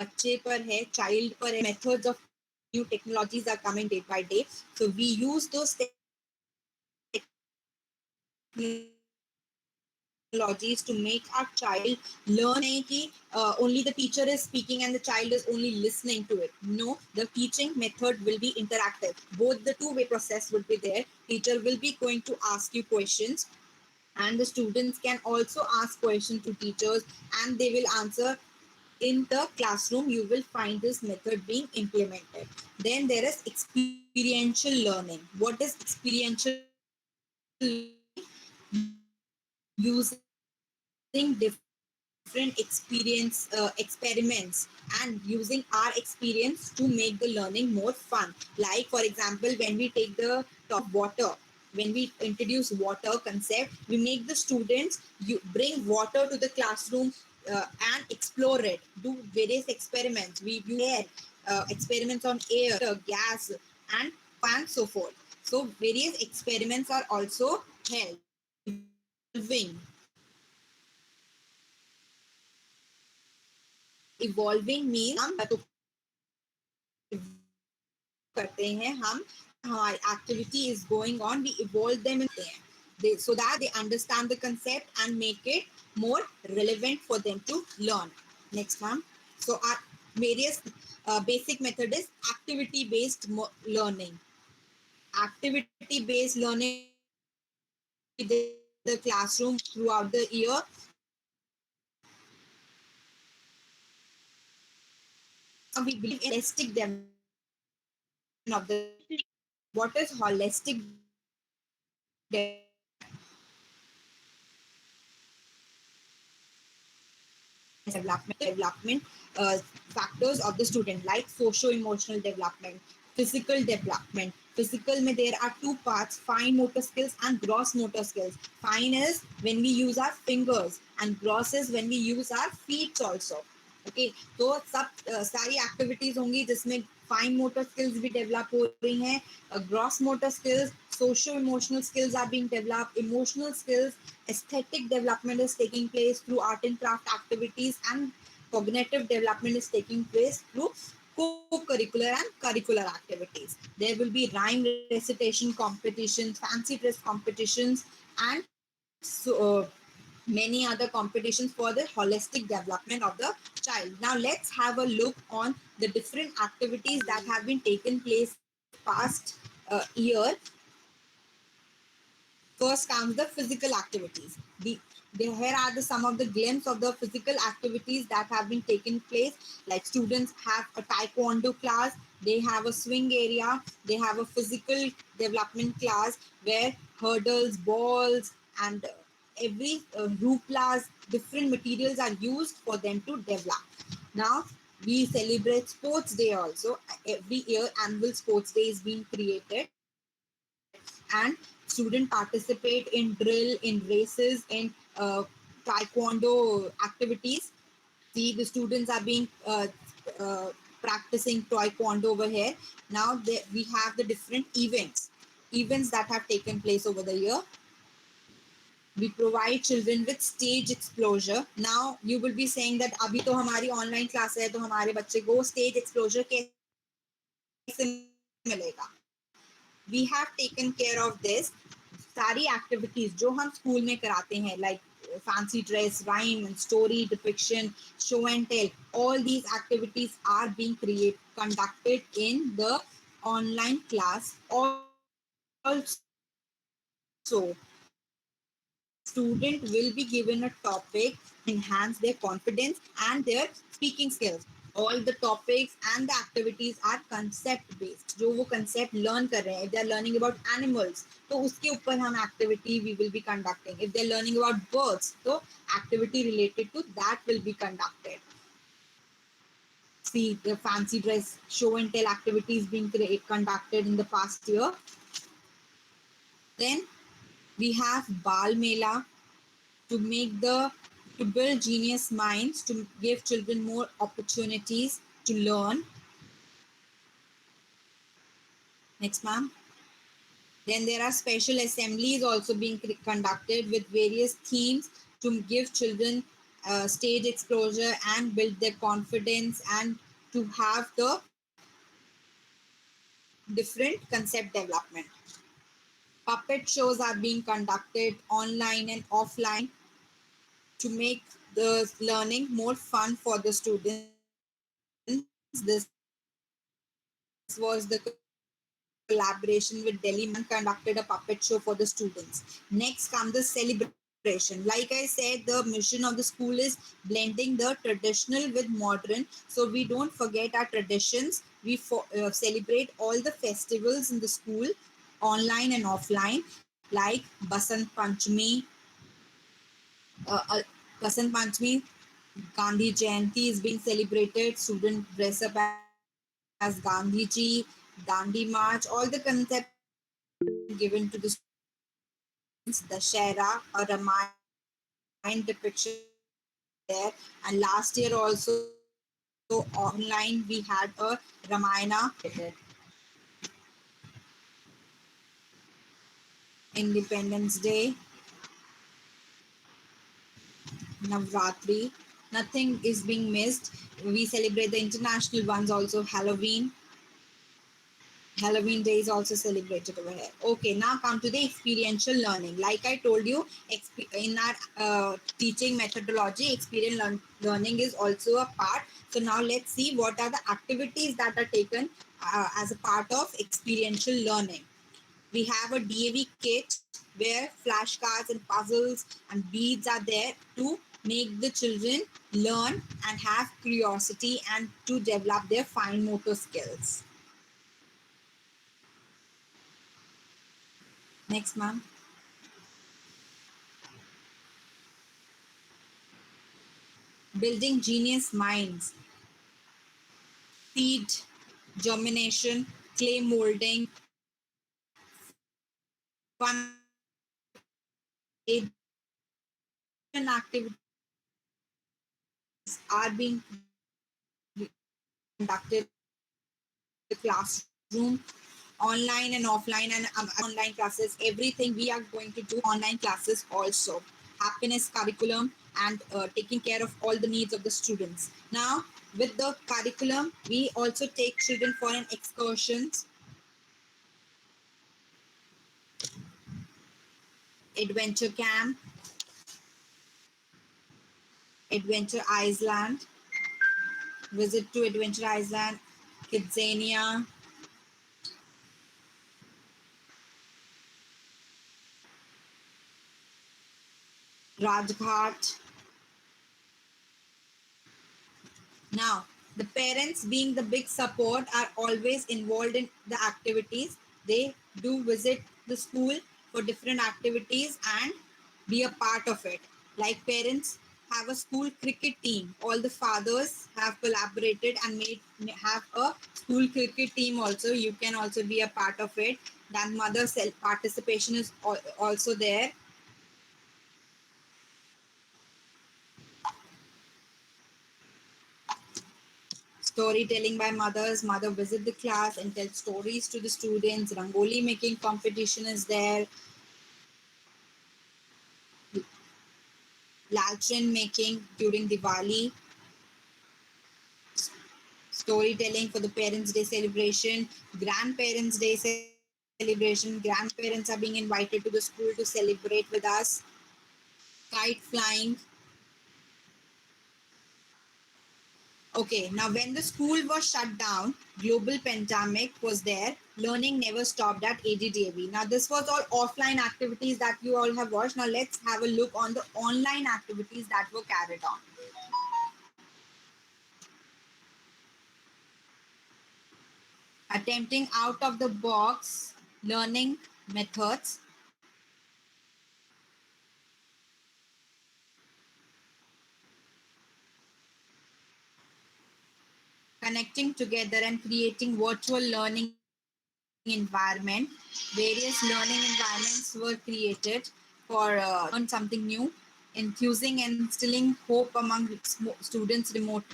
बच्चे पर है, child पर है. Methods of new technologies are coming day by day. So we use those technologies to make our child learn only the teacher is speaking and the child is only listening to it. No, the teaching method will be interactive. Both the two-way process would be there. Teacher will be going to ask you questions and the students can also ask questions to teachers and they will answer. In the classroom you will find this method being implemented. Then there is experiential learning. What is experiential using different experiments and using our experience to make the learning more fun. Like for example, when we take the top water, when we introduce water concept, we make the students you bring water to the classroom and explore it, do various experiments. We do air experiments on air, gas, and so forth. So various experiments are also held. Evolving. Evolving means हम करते हैं हम हमारी activity is going on, we evolve them in there. So that they understand the concept and make it more relevant for them to learn. Next one. So our various basic method is activity based learning. Activity based learning the classroom throughout the year. We believe in holistic development of the. What is holistic development factors of the student, like socio-emotional development, physical development. Physical mein there are two parts: fine motor skills and gross motor skills. Fine is when we use our fingers and gross is when we use our feet also. Okay, तो सब सारी activities होंगी जिसमें fine motor skills भी develop हो रही हैं, gross motor skills, socio emotional skills are being developed, emotional skills, aesthetic development is taking place through art and craft activities, and cognitive development is taking place through co-curricular and curricular activities. There will be rhyme recitation competitions, fancy dress competitions, and many other competitions for the holistic development of the child. Now let's have a look on the different activities that have been taken place past year. First comes the physical activities. Here are some of the glimpses of the physical activities that have been taken place. Like students have a taekwondo class, they have a swing area, they have a physical development class where hurdles, balls, and every hooplas, different materials are used for them to develop. Now we celebrate sports day also. Every year annual sports day is being created and students participate in drill, in races, in taekwondo activities. See, the students are being practicing taekwondo over here. Now we have the different events that have taken place over the year. We provide children with stage exposure. Now you will be saying that अभी तो हमारी online class है तो हमारे बच्चे को stage exposure कैसे मिलेगा? We have taken care of this. सारी एक्टिविटीज जो हम स्कूल में कराते हैं, like fancy dress, rhyme and story, depiction, show and tell, all these activities are being conducted in the online class. Also, student will be given a topic, enhance their confidence and their speaking skills. All the topics and the activities are concept based. जो वो concept learn कर रहे हैं, if they are learning about animals, तो उसके ऊपर हम activity we will be conducting. If they are learning about birds, तो activity related to that will be conducted. See the fancy dress, show and tell activities being conducted in the past year. Then we have Bal Mela, to build genius minds, to give children more opportunities to learn. Next, ma'am. Then there are special assemblies also being conducted with various themes to give children stage exposure and build their confidence and to have the different concept development. Puppet shows are being conducted online and offline to make the learning more fun for the students. This was the collaboration with Delhi Manchester conducted a puppet show for the students. Next come the celebration. Like I said, the mission of the school is blending the traditional with modern. So we don't forget our traditions. We celebrate all the festivals in the school online and offline, like Basant Panchami, Basant Panchami, Gandhi Jayanti is being celebrated. Students dress up as Gandhiji, Dandi March, all the concepts are being given to the students. Dashera, a Ramayana depiction is there, and last year also online we had a Ramayana Independence Day, Navratri. Nothing is being missed. We celebrate the international ones also. Halloween Day is also celebrated over here. Okay, now come to the experiential learning. Like I told you, in our teaching methodology, learning is also a part. So now let's see what are the activities that are taken as a part of experiential learning. We have a DAV kit where flashcards and puzzles and beads are there to make the children learn and have curiosity and to develop their fine motor skills. Next, ma'am. Building genius minds, seed germination, clay molding, fun activities, are being conducted in the classroom, online and offline and online classes. Everything we are going to do online classes also. Happiness curriculum and taking care of all the needs of the students. Now, with the curriculum, we also take children for an excursions, adventure camp, Adventure Island, visit to Adventure Island, Kidzania, Rajghat. Now, the parents, being the big support, are always involved in the activities. They do visit the school for different activities and be a part of it. Like parents have a school cricket team. All the fathers have collaborated and have a school cricket team also. You can also be a part of it. Then mother self participation is also there. Storytelling by mothers. Mother visit the class and tell stories to the students. Rangoli making competition is there. Lalchin making during Diwali. Storytelling for the Parents' Day celebration. Grandparents' Day celebration. Grandparents are being invited to the school to celebrate with us. Kite flying. Okay, now when the school was shut down, global pandemic was there. Learning never stopped at ADDAV. Now this was all offline activities that you all have watched. Now let's have a look on the online activities that were carried on. Attempting out of the box learning methods. Connecting together and creating virtual learning environment. Various learning environments were created for learn something new, infusing and instilling hope among students remotely.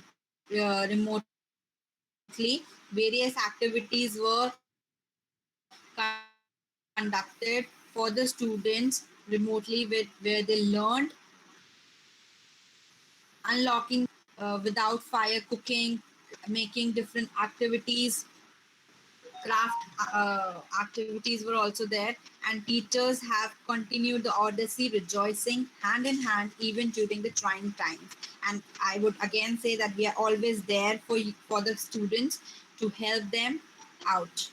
Various activities were conducted for the students remotely where they learned unlocking without fire cooking, making different activities, craft activities were also there, and teachers have continued the odyssey, rejoicing hand in hand even during the trying times. And I would again say that we are always there for the students to help them out.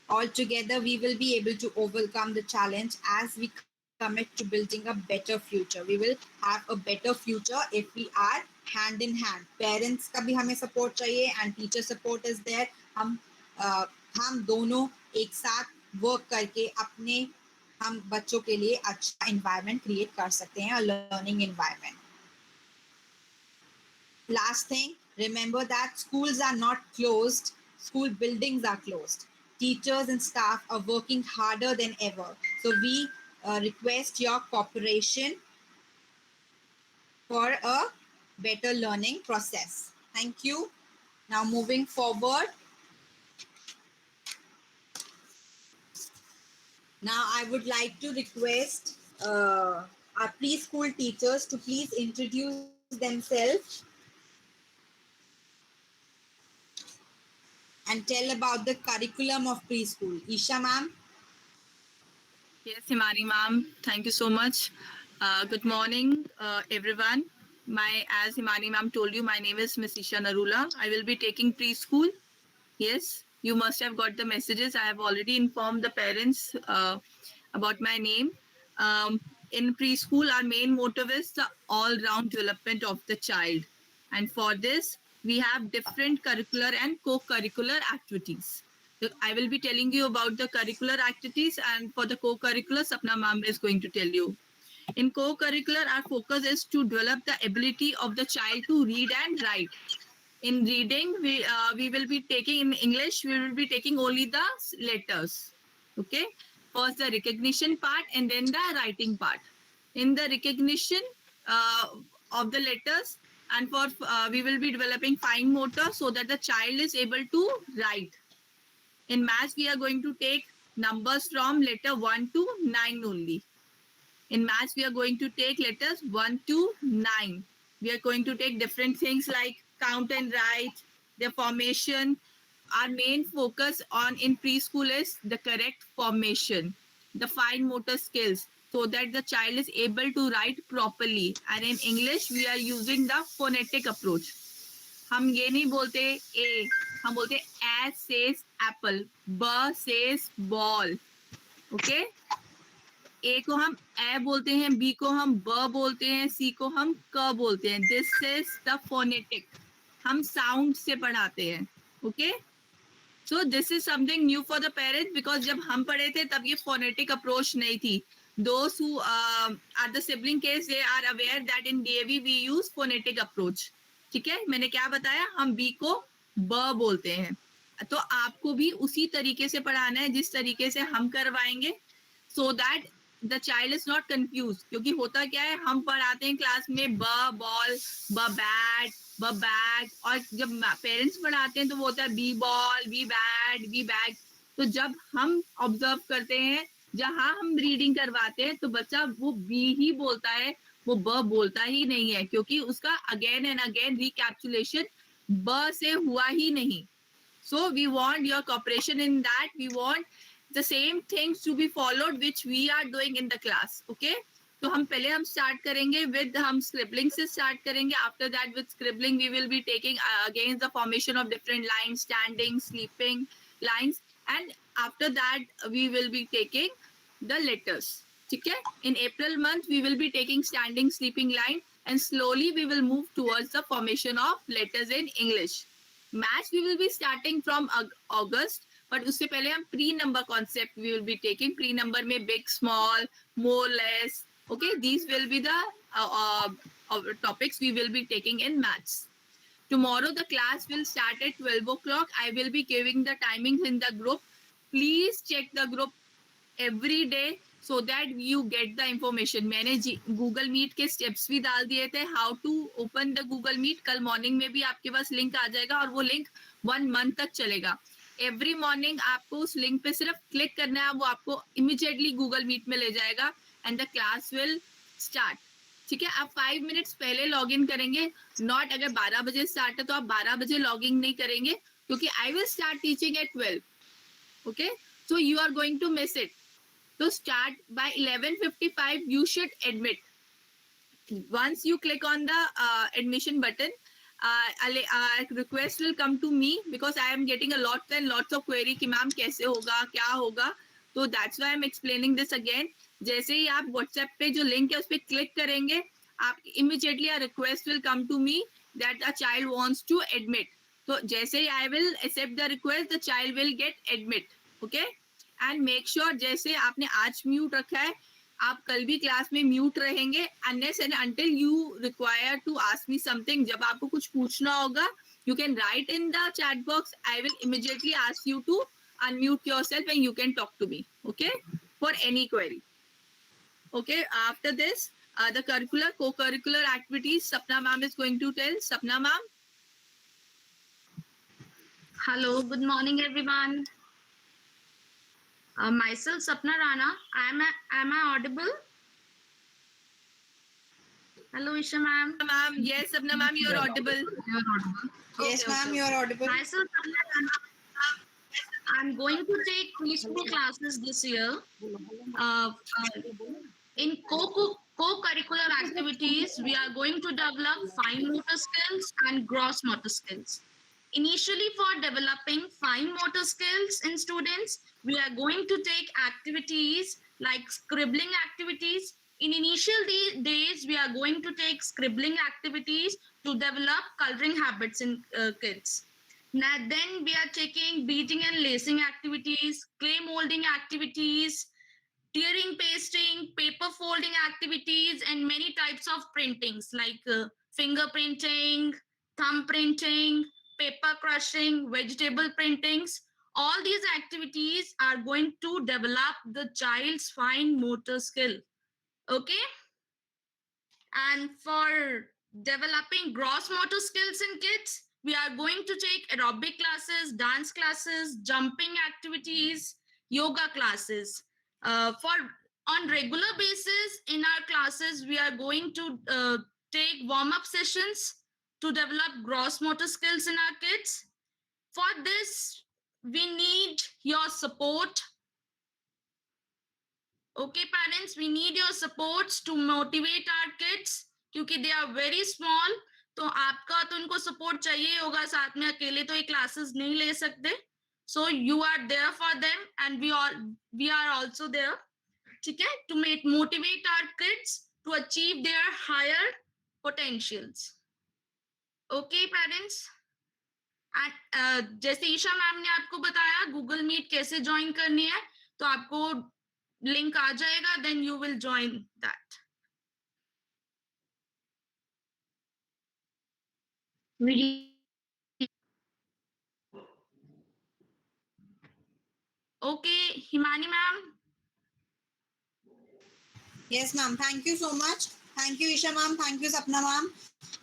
All together, we will be able to overcome the challenge as we commit to building a better future. We will have a better future if we are hand in hand. Parents का भी हमें support चाहिए and teacher support is there. हम दोनों एक साथ work करके अपने हम बच्चों के लिए अच्छा environment create कर सकते हैं, a learning environment. Last thing, remember that schools are not closed, school buildings are closed. Teachers and staff are working harder than ever. So we request your cooperation for a better learning process. Thank you. Now moving forward. Now I would like to request our preschool teachers to please introduce themselves and tell about the curriculum of preschool. Isha ma'am. Yes, Himani ma'am, thank you so much. Good morning, everyone. As Himani ma'am told you, my name is Miss Isha Narula. I will be taking preschool. Yes, you must have got the messages. I have already informed the parents about my name. In preschool, our main motive is the all-round development of the child. And for this, we have different curricular and co-curricular activities. I will be telling you about the curricular activities, and for the co-curricular, Sapna ma'am is going to tell you. In co-curricular, our focus is to develop the ability of the child to read and write. In reading, we will be taking, in English, we will be taking only the letters. Okay, first the recognition part and then the writing part. In the recognition of the letters, and for we will be developing fine motor so that the child is able to write. In maths, we are going to take numbers from letter 1 to 9 only. In maths, we are going to take letters 1 to 9. We are going to take different things like count and write, their formation. Our main focus on in preschool is the correct formation, the fine motor skills, so that the child is able to write properly. And in English, we are using the phonetic approach. हम ये नहीं बोलते ए, हम बोलते ए says Apple, ब says ball. Okay, ए को हम ए बोलते हैं, बी को हम ब बोलते हैं, सी को हम क बोलते हैं. This is the phonetic. हम साउंड से पढ़ाते हैं. Okay, so this is something new for the parents, because जब हम पढ़े थे तब ये फोनेटिक अप्रोच नहीं थी. Those who are the sibling case, they are aware that in DAV we use phonetic approach. ठीक है, मैंने क्या बताया, हम बी को ब बोलते हैं, तो आपको भी उसी तरीके से पढ़ाना है जिस तरीके से हम करवाएंगे, so that the child is not confuse. क्योंकि होता क्या है, हम पढ़ाते हैं क्लास में ब बॉल, ब बैट, ब बैग, और जब पेरेंट्स पढ़ाते हैं तो वो होता है B ball, B bat, B bag. तो जब हम ऑब्जर्व करते हैं, जहां हम रीडिंग करवाते हैं, तो बच्चा वो बी ही बोलता है, वो ब बोलता ही नहीं है, क्योंकि उसका अगेन एंड अगेन रिकैप्चुलेशन ब से हुआ ही नहीं. So we want your cooperation in that. We want the same things to be followed which we are doing in the class. Okay, तो हम पहले हम स्टार्ट करेंगे विद, हम स्क्रिबलिंग से स्टार्ट करेंगे. After that with scribbling we will be taking again the formation of different lines, standing, sleeping lines, and after that we will be taking the letters. ठीक है, in April month we will be taking standing, sleeping line, and slowly we will move towards the formation of letters in English. Maths we will be starting from August, but उससे पहले हम pre number concept we will be taking. Pre number में big, small, more, less. Okay, these will be the topics we will be taking in maths. Tomorrow the class will start at 12 o'clock. I will be giving the timings in the group. Please check the group every day so that you get the information. मैंने Google Meet के steps भी डाल दिए थे, how to open the Google Meet. कल morning में भी आपके पास link आ जाएगा, और वो link 1 month तक चलेगा. Every morning आपको उस link पे सिर्फ click करना है, वो आपको immediately Google Meet में ले जाएगा, and the class will start. ठीक है, आप 5 मिनट्स पहले लॉग इन करेंगे. नॉट अगर 12 बजे स्टार्ट है तो आप 12 बजे लॉग इन नहीं करेंगे, क्योंकि I will start teaching at 12. Okay, so you are going to miss it. तो start by 11:55 you should admit. Once you click on the admission button, request will come to me, because I am getting a lots and lots of query कि ma'am कैसे होगा, क्या होगा. तो that's why I'm explaining this again. जैसे ही आप WhatsApp पे जो लिंक है उस पर क्लिक करेंगे, आप immediately a request will come to me that a child wants to admit. तो जैसे ही I will accept the request, the child will get admit. Okay, and make sure जैसे आपने आज म्यूट रखा है, आप कल भी क्लास में म्यूट रहेंगे. Unless and until you require to ask me something, जब आपको कुछ पूछना होगा, you can write in the chat box. I will immediately ask you to unmute yourself and you can talk to me. Okay, for any query. Okay, after this, the co-curricular activities, Sapna ma'am is going to tell. Sapna ma'am. Hello, good morning, everyone. Myself, Sapna Rana. Am I audible? Hello, Isha ma'am. Ma'am, yes, Sapna ma'am, you're audible. You're audible. Yes, ma'am, you are audible. Myself, Sapna Rana. I'm going to take preschool classes this year. In co-curricular activities, we are going to develop fine motor skills and gross motor skills. Initially, for developing fine motor skills in students, we are going to take activities like scribbling activities. In initial days, we are going to take scribbling activities to develop coloring habits in kids. Now, then we are taking beading and lacing activities, clay molding activities, tearing, pasting, paper folding activities, and many types of printings like finger printing, thumb printing, paper crushing, vegetable printings. All these activities are going to develop the child's fine motor skill. Okay? And for developing gross motor skills in kids, we are going to take aerobic classes, dance classes, jumping activities, yoga classes. On regular basis in our classes, we are going to take warm-up sessions to develop gross motor skills in our kids. For this, we need your support. Okay, parents, we need your supports to motivate our kids, क्योंकि they are very small. तो आपका तो उनको support चाहिए होगा, साथ में अकेले तो ये classes नहीं ले सकते. So you are there for them, and we are also there. ठीक है, to motivate our kids to achieve their higher potentials. Okay, parents. And जैसे ईशा मैम ने आपको बताया गूगल मीट कैसे ज्वाइन करनी है, तो आपको लिंक आ जाएगा, then you will join that. Okay, Himani ma'am. Yes, ma'am. Thank you so much. Thank you, Isha ma'am. Thank you, Sapna ma'am.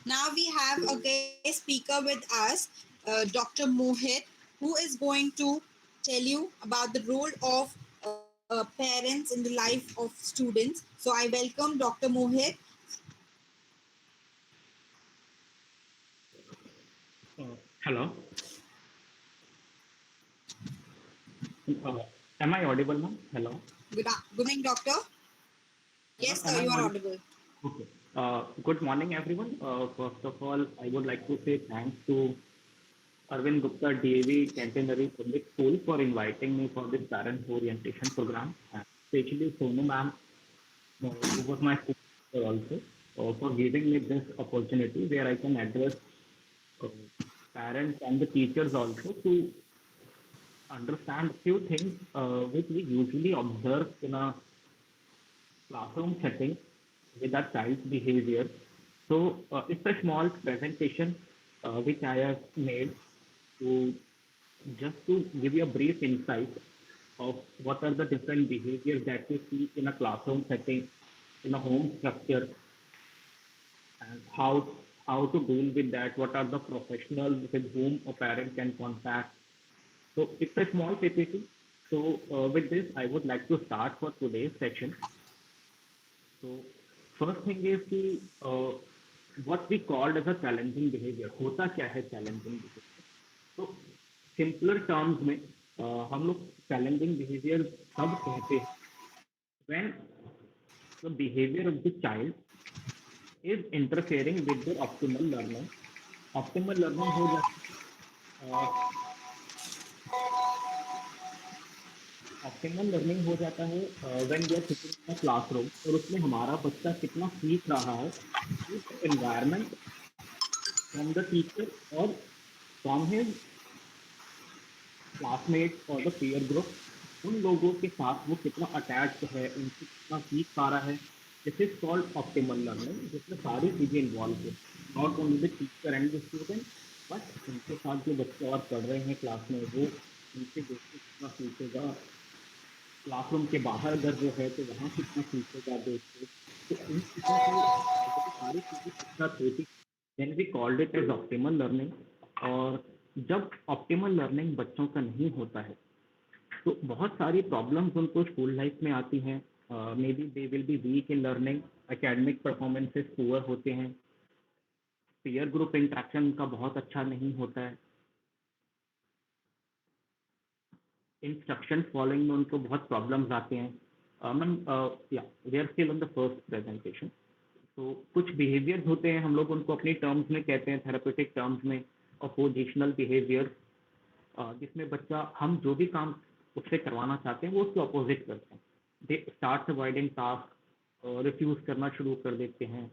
Now we have a guest speaker with us, Dr. Mohit, who is going to tell you about the role of parents in the life of students. So I welcome Dr. Mohit. Hello. Am I audible now? Hello. Good morning, doctor. Yes, sir, you are audible. Okay. Good morning, everyone. First of all, I would like to say thanks to Arvind Gupta DAV Centenary Public School for inviting me for this parent orientation program, and especially Sonu ma'am, who was my school teacher also, for giving me this opportunity where I can address parents and the teachers also to understand few things which we usually observe in a classroom setting with our child's behavior. So it's a small presentation which I have made to just to give you a brief insight of what are the different behaviors that we see in a classroom setting, in a home structure, and how to deal with that. What are the professionals with whom a parent can contact? So it's a small PPT. So with this, I would like to start for today's session. So first thing is कि what we called as a challenging behaviour, होता क्या है challenging behaviour? तो simpler terms में हम लोग challenging behaviour तब कहते हैं when the behaviour of the child is interfering with the optimal learning. Optimal learning हो जाती है, ऑप्टिमल लर्निंग हो जाता है when we are sitting in classroom और उसमें हमारा बच्चा कितना सीख रहा है एनवायरनमेंट फ्रॉम द टीचर और फ्रॉम हिज क्लासमेट और द पीयर ग्रुप, उन लोगों के साथ वो कितना अटैच्ड है, उनसे कितना सीख पा रहा है। This is called optimal learning, जिसमें सारी चीज़ें इन्वॉल्व है, not only the teacher and the student, but उनके साथ जो बच्चे और पढ़ रहे हैं क्लास में वो उनसे देख के कितना सीखेगा, क्लासरूम के बाहर अगर वो है तो वहाँ कितना सीखेगा देख के। तो इन चीज़ों को सारी चीज़ें एक साथ होती, then we called it as optimal learning. और जब ऑप्टिमल लर्निंग बच्चों का नहीं होता है तो बहुत सारी प्रॉब्लम्स उनको स्कूल लाइफ में आती हैं। May be they will be weak in learning, academic performances poor होते हैं, पीयर ग्रुप इंट्रैक्शन उनका बहुत अच्छा नहीं होता है, इंस्ट्रक्शन फॉलोइंग में उनको बहुत प्रॉब्लम्स आते हैं। मैम या we are still on the first presentation. तो कुछ बिहेवियर्स होते हैं, हम लोग उनको अपनी टर्म्स में कहते हैं, थेरेपेटिक टर्म्स में अपोजिशनल बिहेवियर, जिसमें बच्चा हम जो भी काम उससे करवाना चाहते हैं वो उसके अपोजिट करते हैं। They start avoiding task, refuse करना शुरू कर देते हैं।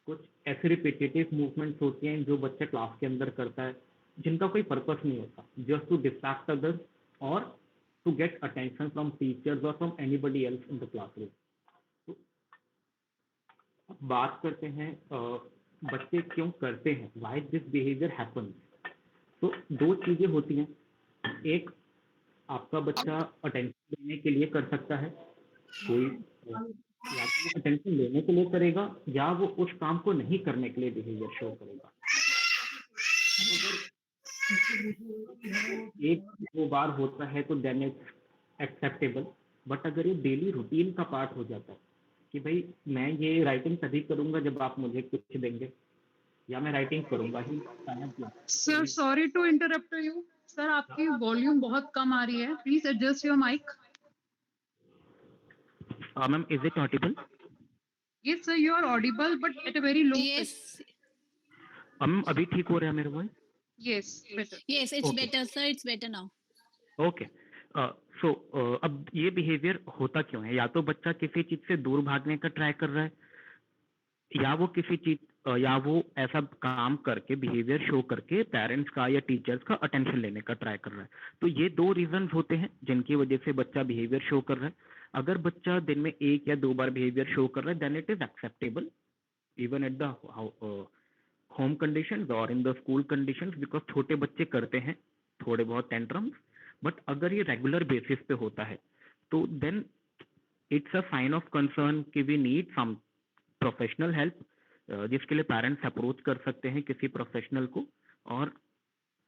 कुछ ऐसे रिपीटेटिव मूवमेंट्स होती हैं जो बच्चा क्लास के अंदर करता है जिनका कोई पर्पस नहीं होता, जस्ट टू डिस्ट्रैक्ट अदर्स और to get attention from teachers और from anybody else in the classroom. तो अब बात करते हैं बच्चे क्यों करते हैं, व्हाई दिस बिहेवियर हैपन्स। तो दो चीज़ें होती हैं, एक आपका बच्चा अटेंशन लेने के लिए कर सकता है, कोई या तो वो अटेंशन लेने के लिए करेगा या वो उस काम को नहीं करने के लिए बिहेवियर शो करेगा। अगर एक दो बार होता है तो देन इट्स एक्सेप्टेबल, बट अगर ये डेली रूटीन का पार्ट हो जाता है कि भाई मैं ये राइटिंग तभी करूंगा जब आप मुझे कुछ देंगे, या मैं राइटिंग करूंगा ही sir sorry to interrupt you sir, आपकी वॉल्यूम बहुत कम आ रही है, please adjust your mic. Ma'am is it audible? Yes sir, you are audible but at a very low. Yes, ma'am अभी ठीक हो रहा है मेरा voice? Yes better. yes, it's Okay. better, sir. It's better now. Okay, so अब ये behaviour होता क्यों है? या तो बच्चा किसी चीज से दूर भागने का ट्राई कर रहा है, या वो किसी चीज या वो ऐसा काम करके बिहेवियर शो करके पेरेंट्स का या टीचर्स का अटेंशन लेने का ट्राई कर रहा है। तो ये दो रीजंस होते हैं जिनकी वजह से बच्चा बिहेवियर शो कर रहा है। अगर बच्चा दिन में एक या दो बार बिहेवियर शो कर रहा है then it is acceptable even at the home conditions और in the school conditions, because छोटे बच्चे करते हैं थोड़े बहुत टेंट्रम्स, बट अगर ये रेगुलर बेसिस पे होता है तो then it's a sign of concern कि we need some professional help, जिसके लिए पेरेंट्स अप्रोच कर सकते हैं किसी प्रोफेशनल को। और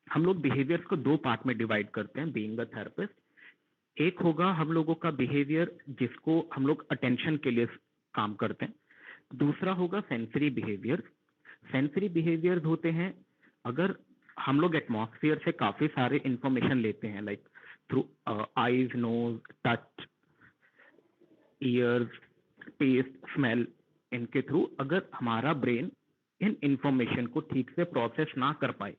हम लोग बिहेवियर्स को दो पार्ट में डिवाइड करते हैं बीइंग अ थेरेपिस्ट। एक होगा हम लोगों का बिहेवियर जिसको हम लोग अटेंशन के लिए काम करते हैं, दूसरा होगा सेंसरी बिहेवियर। सेंसरी बिहेवियर्स होते हैं अगर हम लोग एटमॉस्फेयर से काफी सारे इंफॉर्मेशन लेते हैं, like through eyes, nose, touch, ears, taste, smell, इनके थ्रू अगर हमारा ब्रेन इन इंफॉर्मेशन को ठीक से प्रोसेस ना कर पाए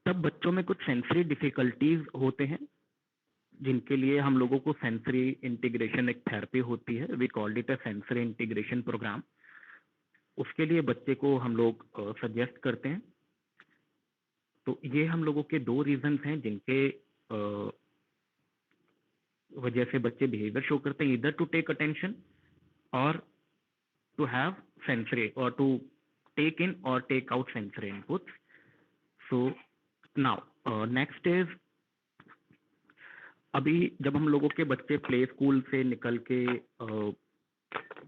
तब बच्चों में कुछ सेंसरी डिफिकल्टीज होते हैं, जिनके लिए हम लोगों को सेंसरी इंटीग्रेशन एक थेरेपी होती है, we called it a sensory integration programme. उसके लिए बच्चे को हम लोग सजेस्ट करते हैं। तो ये हम लोगों के दो रीजंस हैं जिनके वजह से बच्चे बिहेवियर शो करते हैं, इधर टू टेक अटेंशन और टू हैव सेंसरी और टू टेक इन और take out sensory inputs. So now next is, अभी जब हम लोगों के बच्चे प्ले स्कूल से निकल के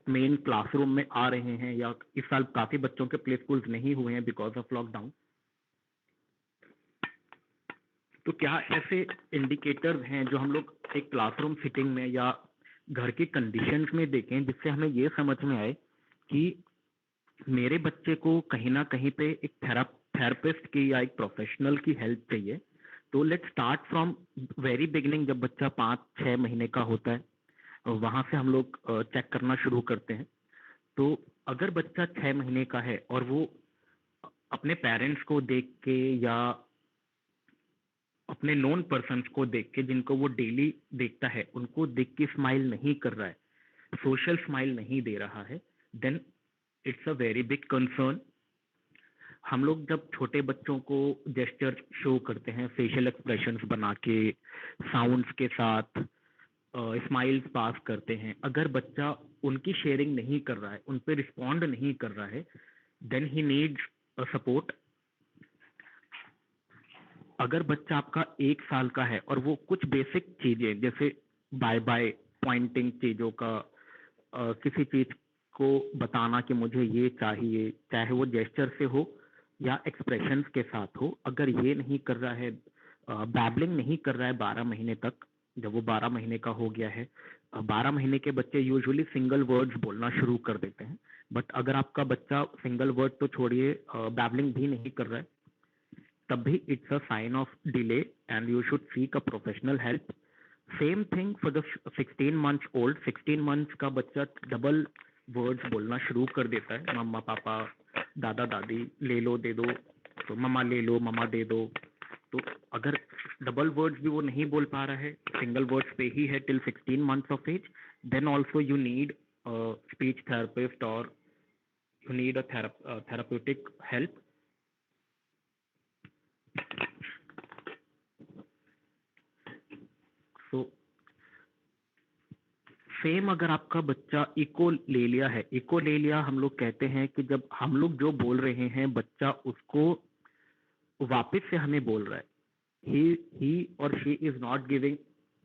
मेन क्लासरूम में आ रहे हैं, या इस साल काफी बच्चों के प्ले स्कूल्स नहीं हुए हैं बिकॉज ऑफ लॉकडाउन, तो क्या ऐसे इंडिकेटर्स हैं जो हम लोग एक क्लासरूम सिटिंग में या घर की कंडीशंस में देखें जिससे हमें ये समझ में आए कि मेरे बच्चे को कहीं ना कहीं पे एक थेरापिस्ट की या एक प्रोफेशनल की हेल्प चाहिए, तो let's start from very beginning. जब बच्चा 5-6 महीने का होता है, वहां से हम लोग चेक करना शुरू करते हैं। तो अगर बच्चा 6 महीने का है और वो अपने पेरेंट्स को देख के या अपने नोन पर्सन्स को देख के, जिनको वो डेली देखता है, उनको देख के स्माइल नहीं कर रहा है, सोशल स्माइल नहीं दे रहा है, then it's a very big concern. हम लोग जब छोटे बच्चों को जेस्चर शो करते हैं, फेशियल एक्सप्रेशंस बना के, साउंड्स के साथ स्माइल्स पास करते हैं, अगर बच्चा उनकी शेयरिंग नहीं कर रहा है, उन पे रिस्पॉन्ड नहीं कर रहा है, देन ही नीड्स सपोर्ट। अगर बच्चा आपका 1 साल का है और वो कुछ बेसिक चीजें जैसे बाय बाय पॉइंटिंग चीजों का, किसी चीज को बताना कि मुझे ये चाहिए, चाहे वो जेस्चर से हो या एक्सप्रेशंस के साथ हो, अगर ये नहीं कर रहा है, बैबलिंग नहीं कर रहा है 12 महीने तक, जब वो 12 महीने का हो गया है, 12 महीने के बच्चे यूजुअली सिंगल वर्ड्स बोलना शुरू कर देते हैं। बट अगर आपका बच्चा सिंगल वर्ड तो छोड़िए, बैबलिंग भी नहीं कर रहा है, तब भी it's a sign of delay and you should seek a professional help. Same thing for the 16 months old. 16 months का बच्चा डबल वर्ड्स बोलना शुरू कर देता है, मम्मा पापा दादा दादी, ले लो दे दो, तो मम्मा ले लो मम्मा दे दो। तो अगर डबल वर्ड्स भी वो नहीं बोल पा रहा है, सिंगल वर्ड्स पे ही है till 16 months of age, then also you need speech therapist और you need a therapeutic help. So same अगर आपका बच्चा इकोलेलिया है, इकोलेलिया हम लोग कहते हैं कि जब हम लोग जो बोल रहे हैं बच्चा उसको वापस से हमें बोल रहा है, he or she is not giving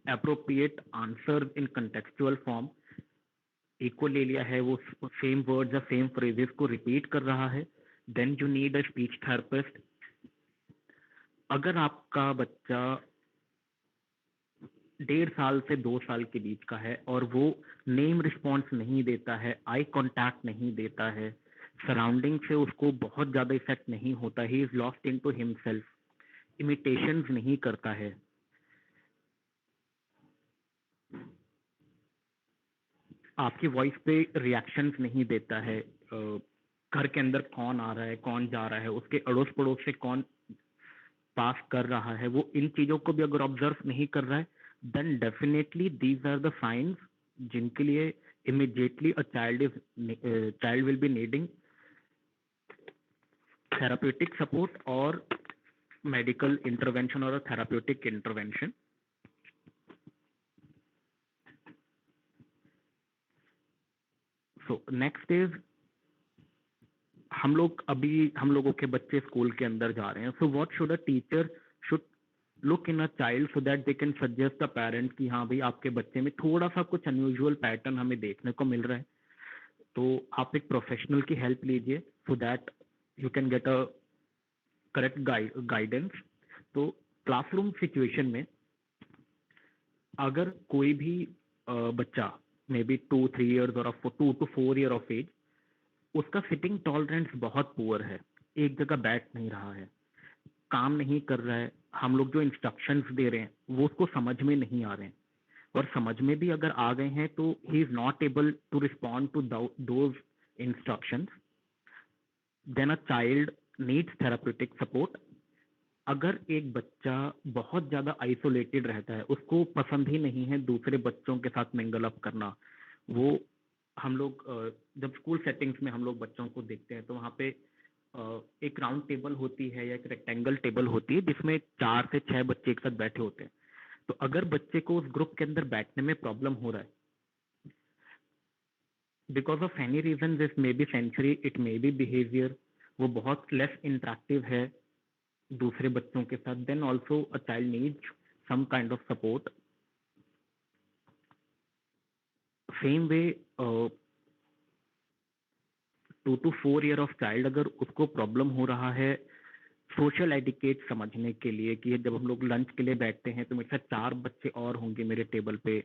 appropriate answers in contextual form, echolalia है, वो सेम वर्ड्स या सेम फ्रेजेस को रिपीट कर रहा है, then you need a speech therapist. अगर आपका बच्चा 1.5 साल से 2 साल के बीच का है और वो नेम रिस्पॉन्स नहीं देता है, आई कांटेक्ट नहीं देता है, सराउंडिंग से उसको बहुत ज्यादा इफेक्ट नहीं होता, he is lost into himself, imitations नहीं करता है, आपकी वॉइस पे रिएक्शंस नहीं देता है, घर के अंदर कौन आ रहा है कौन जा रहा है, उसके अड़ोस पड़ोस से कौन पास कर रहा है, वो इन चीजों को भी अगर ऑब्जर्व नहीं कर रहा है, then definitely these are the signs जिनके लिए immediately a child will be needing therapeutic support और मेडिकल इंटरवेंशन और therapeutic intervention. So next is, हम लोगों के बच्चे स्कूल के अंदर जा रहे हैं, so what should a teacher should look in a child so that they can suggest the parent कि हाँ भाई आपके बच्चे में थोड़ा सा कुछ अनयूजुअल पैटर्न हमें देखने को मिल रहा है, तो आप एक प्रोफेशनल की हेल्प लीजिए so that you can get a correct guidance. तो क्लासरूम सिचुएशन में अगर कोई भी बच्चा मे बी 2-3 ईयर्स और 2 to 4 ईयर ऑफ एज, उसका सिटिंग टॉलरेंस बहुत पुअर है, एक जगह बैठ नहीं रहा है, काम नहीं कर रहा है, हम लोग जो इंस्ट्रक्शंस दे रहे हैं वो उसको समझ में नहीं आ रहे हैं, और समझ में भी अगर आ गए हैं तो he is not able to respond to those instructions, then a child needs therapeutic support. अगर एक बच्चा बहुत ज्यादा आइसोलेटेड रहता है, उसको पसंद ही नहीं है दूसरे बच्चों के साथ मिंगल अप करना, वो हम लोग जब स्कूल सेटिंग्स में हम लोग बच्चों को देखते हैं तो वहाँ पे एक राउंड टेबल होती है या एक रेक्टेंगल टेबल होती है जिसमें 4 से 6 बच्चे एक साथ बैठे होते हैं। तो अगर बच्चे को उस ग्रुप के अंदर बैठने में प्रॉब्लम हो रहा है, because of any reason, this may be sensory, it may be behaviour, वो बहुत लेस इंटरेक्टिव है दूसरे बच्चों के साथ, then also a child needs some kind of support. Same way 2 to 4 year of child, अगर उसको प्रॉब्लम हो रहा है सोशल एटिकेट समझने के लिए कि जब हम लोग लंच के लिए बैठते हैं तो मेरे साथ 4 बच्चे और होंगे मेरे टेबल पे,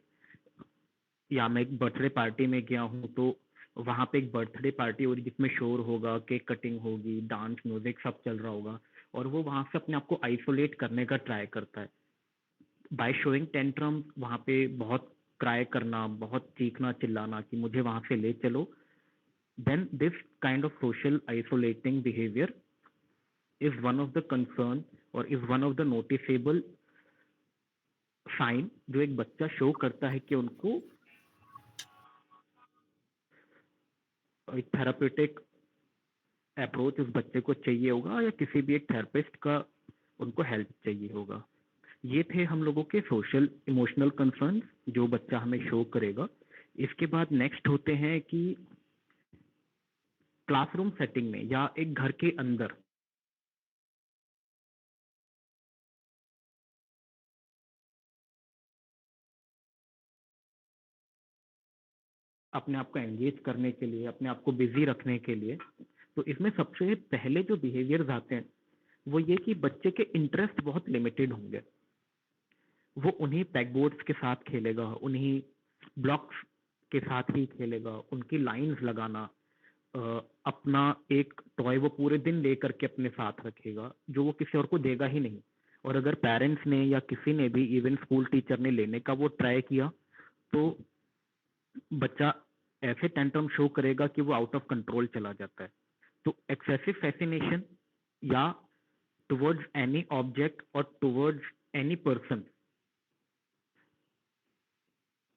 या मैं एक बर्थडे पार्टी में गया हूँ तो वहाँ पे एक बर्थडे पार्टी हो रही जिसमें शोर होगा, केक कटिंग होगी, डांस म्यूजिक सब चल रहा होगा, और वो वहाँ से अपने आप को आइसोलेट करने का ट्राई करता है बाय शोइंग टेंट्रम। वहाँ पे बहुत क्राई करना, बहुत चीखना चिल्लाना कि मुझे वहाँ से ले चलो, then this kind of social isolating behavior is one of the concern or is one of the noticeable sign जो एक बच्चा शो करता है कि उनको एक थेरापेटिक अप्रोच उस बच्चे को चाहिए होगा या किसी भी एक थेरेपिस्ट का उनको हेल्प चाहिए होगा। ये थे हम लोगों के सोशल इमोशनल कंसर्न जो बच्चा हमें शो करेगा। इसके बाद नेक्स्ट होते हैं कि क्लासरूम सेटिंग में या एक घर के अंदर अपने आप को एंगेज करने के लिए, अपने आप को बिजी रखने के लिए, तो इसमें सबसे पहले जो बिहेवियर्स आते हैं वो ये कि बच्चे के इंटरेस्ट बहुत लिमिटेड होंगे। वो उन्हीं पैकबोर्ड्स के साथ खेलेगा, उन्हीं ब्लॉक्स के साथ ही खेलेगा, उनकी लाइंस लगाना, अपना एक टॉय वो पूरे दिन लेकर के अपने साथ रखेगा जो वो किसी और को देगा ही नहीं। और अगर पेरेंट्स ने या किसी ने भी, इवन स्कूल टीचर ने लेने का वो ट्राई किया तो बच्चा ऐसे टेंट्रम शो करेगा कि वो आउट ऑफ कंट्रोल चला जाता है। तो एक्सेसिव फैसिनेशन या टुवर्ड्स एनी ऑब्जेक्ट और टुवर्ड्स एनी पर्सन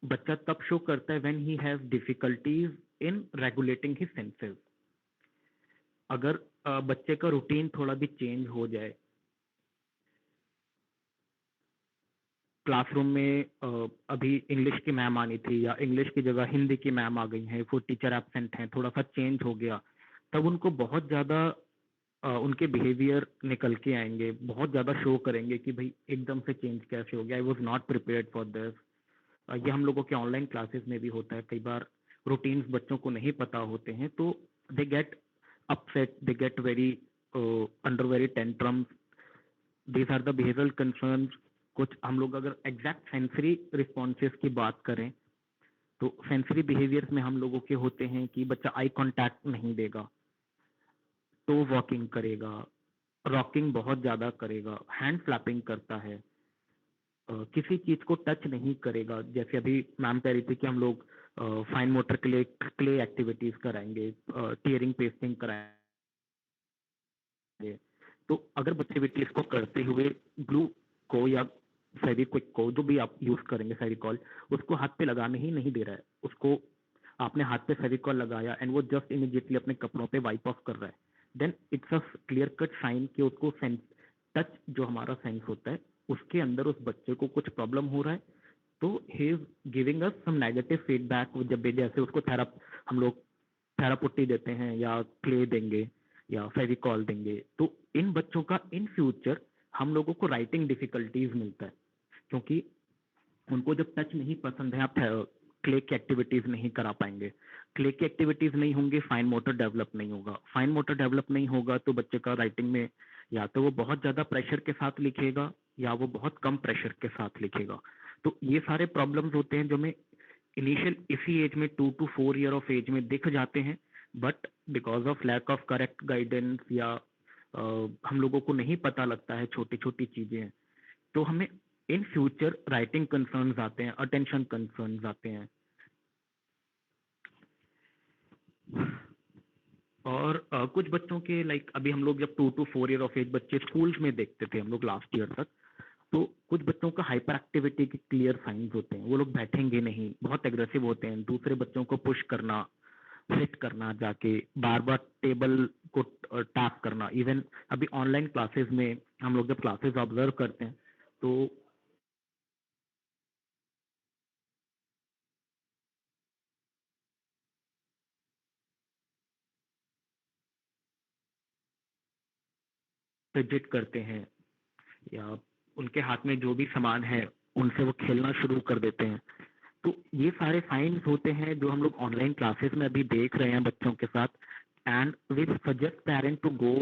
बच्चा तब शो करता है when he has difficulties in regulating his senses. अगर बच्चे का रूटीन थोड़ा भी चेंज हो जाए, क्लासरूम में अभी इंग्लिश की मैम आनी थी या इंग्लिश की जगह हिंदी की मैम आ गई हैं, वो टीचर एब्सेंट हैं, थोड़ा सा चेंज हो गया, तब उनको बहुत ज़्यादा उनके बिहेवियर निकल के आएंगे, बहुत ज़्यादा शो करेंगे कि भाई एकदम से चेंज कैसे हो गया, I was not prepared for this. ये हम लोगों के ऑनलाइन क्लासेस में भी होता है, कई बार रूटीन्स बच्चों को नहीं पता होते हैं तो they get upset, they get very under very tantrums. These are the behavioural concerns. कुछ हम लोग अगर एग्जैक्ट सेंसरी रिस्पॉन्सेस की बात करें तो सेंसरी बिहेवियर्स में हम लोगों के होते हैं कि बच्चा आई कांटेक्ट नहीं देगा, टो वॉकिंग करेगा, रॉकिंग बहुत ज़्यादा करेगा, हैंड फ्लैपिंग करता है, किसी चीज को टच नहीं करेगा। जैसे अभी मैम कह रही थी कि हम लोग फाइन मोटर के लिए क्ले एक्टिविटीज कराएंगे, टीयरिंग पेस्टिंग कराएंगे, तो अगर बच्चे बेटे इसको करते हुए ग्लू को या फेविक्विक को जो भी आप यूज करेंगे फेविकॉल, उसको हाथ पे लगाने ही नहीं दे रहा है, उसको आपने हाथ पे फेविकॉल लगाया एंड वो जस्ट इमीडिएटली अपने कपड़ों पे वाइप ऑफ कर रहा है, then it's a clear cut sign कि उसको सेंस, टच जो हमारा सेंस होता है उसके अंदर उस बच्चे को कुछ प्रॉब्लम हो रहा है, तो he is giving us some negative feedback. जब जैसे उसको हम लोग थेरापुट्टी देते हैं या क्ले देंगे या फेविकॉल देंगे, तो इन बच्चों का इन फ्यूचर हम लोगों को राइटिंग डिफिकल्टीज मिलता है, क्योंकि उनको जब टच नहीं पसंद है, आप क्ले की एक्टिविटीज नहीं करा पाएंगे, क्ले की एक्टिविटीज नहीं होंगी, फाइन मोटर डेवलप नहीं होगा, फाइन मोटर डेवलप नहीं होगा तो बच्चे का राइटिंग में या तो वो बहुत ज्यादा प्रेशर के साथ लिखेगा या वो बहुत कम प्रेशर के साथ लिखेगा। तो ये सारे प्रॉब्लम्स होते हैं जो हमें इनिशियल इसी एज में 2 to 4 ईयर ऑफ एज में दिख जाते हैं, but because of lack of correct guidance या हम लोगों को नहीं पता लगता है छोटी छोटी चीजें, तो हमें इन फ्यूचर राइटिंग कंसर्न्स आते हैं, अटेंशन कंसर्न्स आते हैं। और कुछ बच्चों के लाइक अभी हम लोग जब 2 to 4 ईयर ऑफ एज बच्चे स्कूल्स में देखते थे हम लोग लास्ट ईयर तक, तो कुछ बच्चों का हाइपर एक्टिविटी के क्लियर साइंस होते हैं, वो लोग बैठेंगे नहीं, बहुत एग्रेसिव होते हैं, दूसरे बच्चों को पुश करना, हिट करना, जाके बार बार टेबल को टैप करना। इवन अभी ऑनलाइन क्लासेस में हम लोग जब क्लासेस ऑब्जर्व करते हैं तो फिजिट करते हैं या उनके हाथ में जो भी सामान है उनसे वो खेलना शुरू कर देते हैं। तो ये सारे साइंस होते हैं जो हम लोग ऑनलाइन क्लासेस में अभी देख रहे हैं बच्चों के साथ, and we suggest parent to go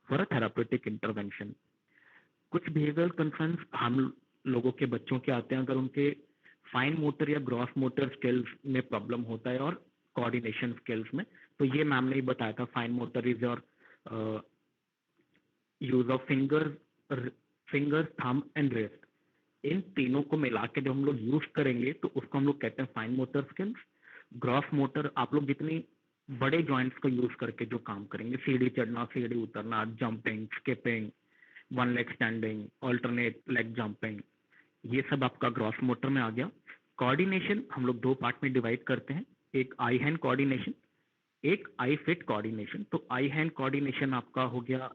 for a therapeutic intervention. कुछ बिहेवियरल कंसर्न्स हम लोगों के बच्चों के आते हैं अगर उनके फाइन मोटर या ग्रॉस मोटर स्किल्स में प्रॉब्लम होता है और कोऑर्डिनेशन स्किल्स में। तो ये मैम ने ही बताया था, fine motor is your use of fingers, thumb and wrist. इन तीनों को मिला के जब हम लोग यूज करेंगे तो उसको हम लोग कहते हैं fine motor skills. Gross motor आप लोग जितनी बड़े जॉइंट्स को यूज करके जो काम करेंगे, सीढ़ी चढ़ना, सीढ़ी उतरना, jumping, skipping, one leg standing, alternate leg jumping, ये सब आपका ग्रॉस मोटर में आ गया। कोऑर्डिनेशन हम लोग दो पार्ट में डिवाइड करते हैं, एक आई हैंड कोऑर्डिनेशन, एक आई फिट कोऑर्डिनेशन। तो आई हैंड कोऑर्डिनेशन आपका हो गया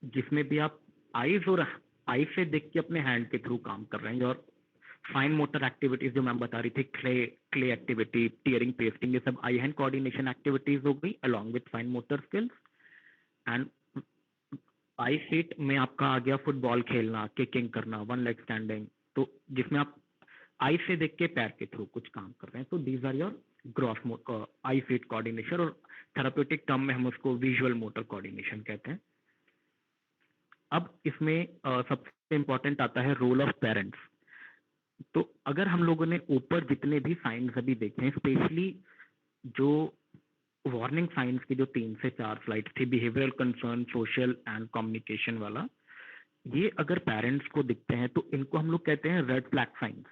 जिसमें भी आप आईज और आई से देख के अपने हैंड के थ्रू काम कर रहे हैं। और फाइन मोटर एक्टिविटीज जो मैम बता रही थी, क्ले एक्टिविटी, टीयरिंग, पेस्टिंग, ये सब आई हैंड कोऑर्डिनेशन एक्टिविटीज हो गई along with fine motor skills. And I feet में आपका आ गया फुटबॉल खेलना, किकिंग करना, वन लेग स्टैंडिंग, तो जिसमें आप आई से देख के पैर के थ्रू कुछ काम कर रहे हैं। तो these are your gross eye feet coordination, और थेराप्यूटिक टर्म में हम उसको विजुअल मोटर कोऑर्डिनेशन कहते हैं। अब इसमें सबसे इंपॉर्टेंट आता है रोल ऑफ पेरेंट्स। तो अगर हम लोगों ने ऊपर जितने भी साइंस अभी देखे हैं, स्पेशली जो वार्निंग साइंस की जो 3 से 4 स्लाइड्स थी, behavioural concern, social and communication वाला, ये अगर पेरेंट्स को दिखते हैं तो इनको हम लोग कहते हैं रेड फ्लैग साइंस।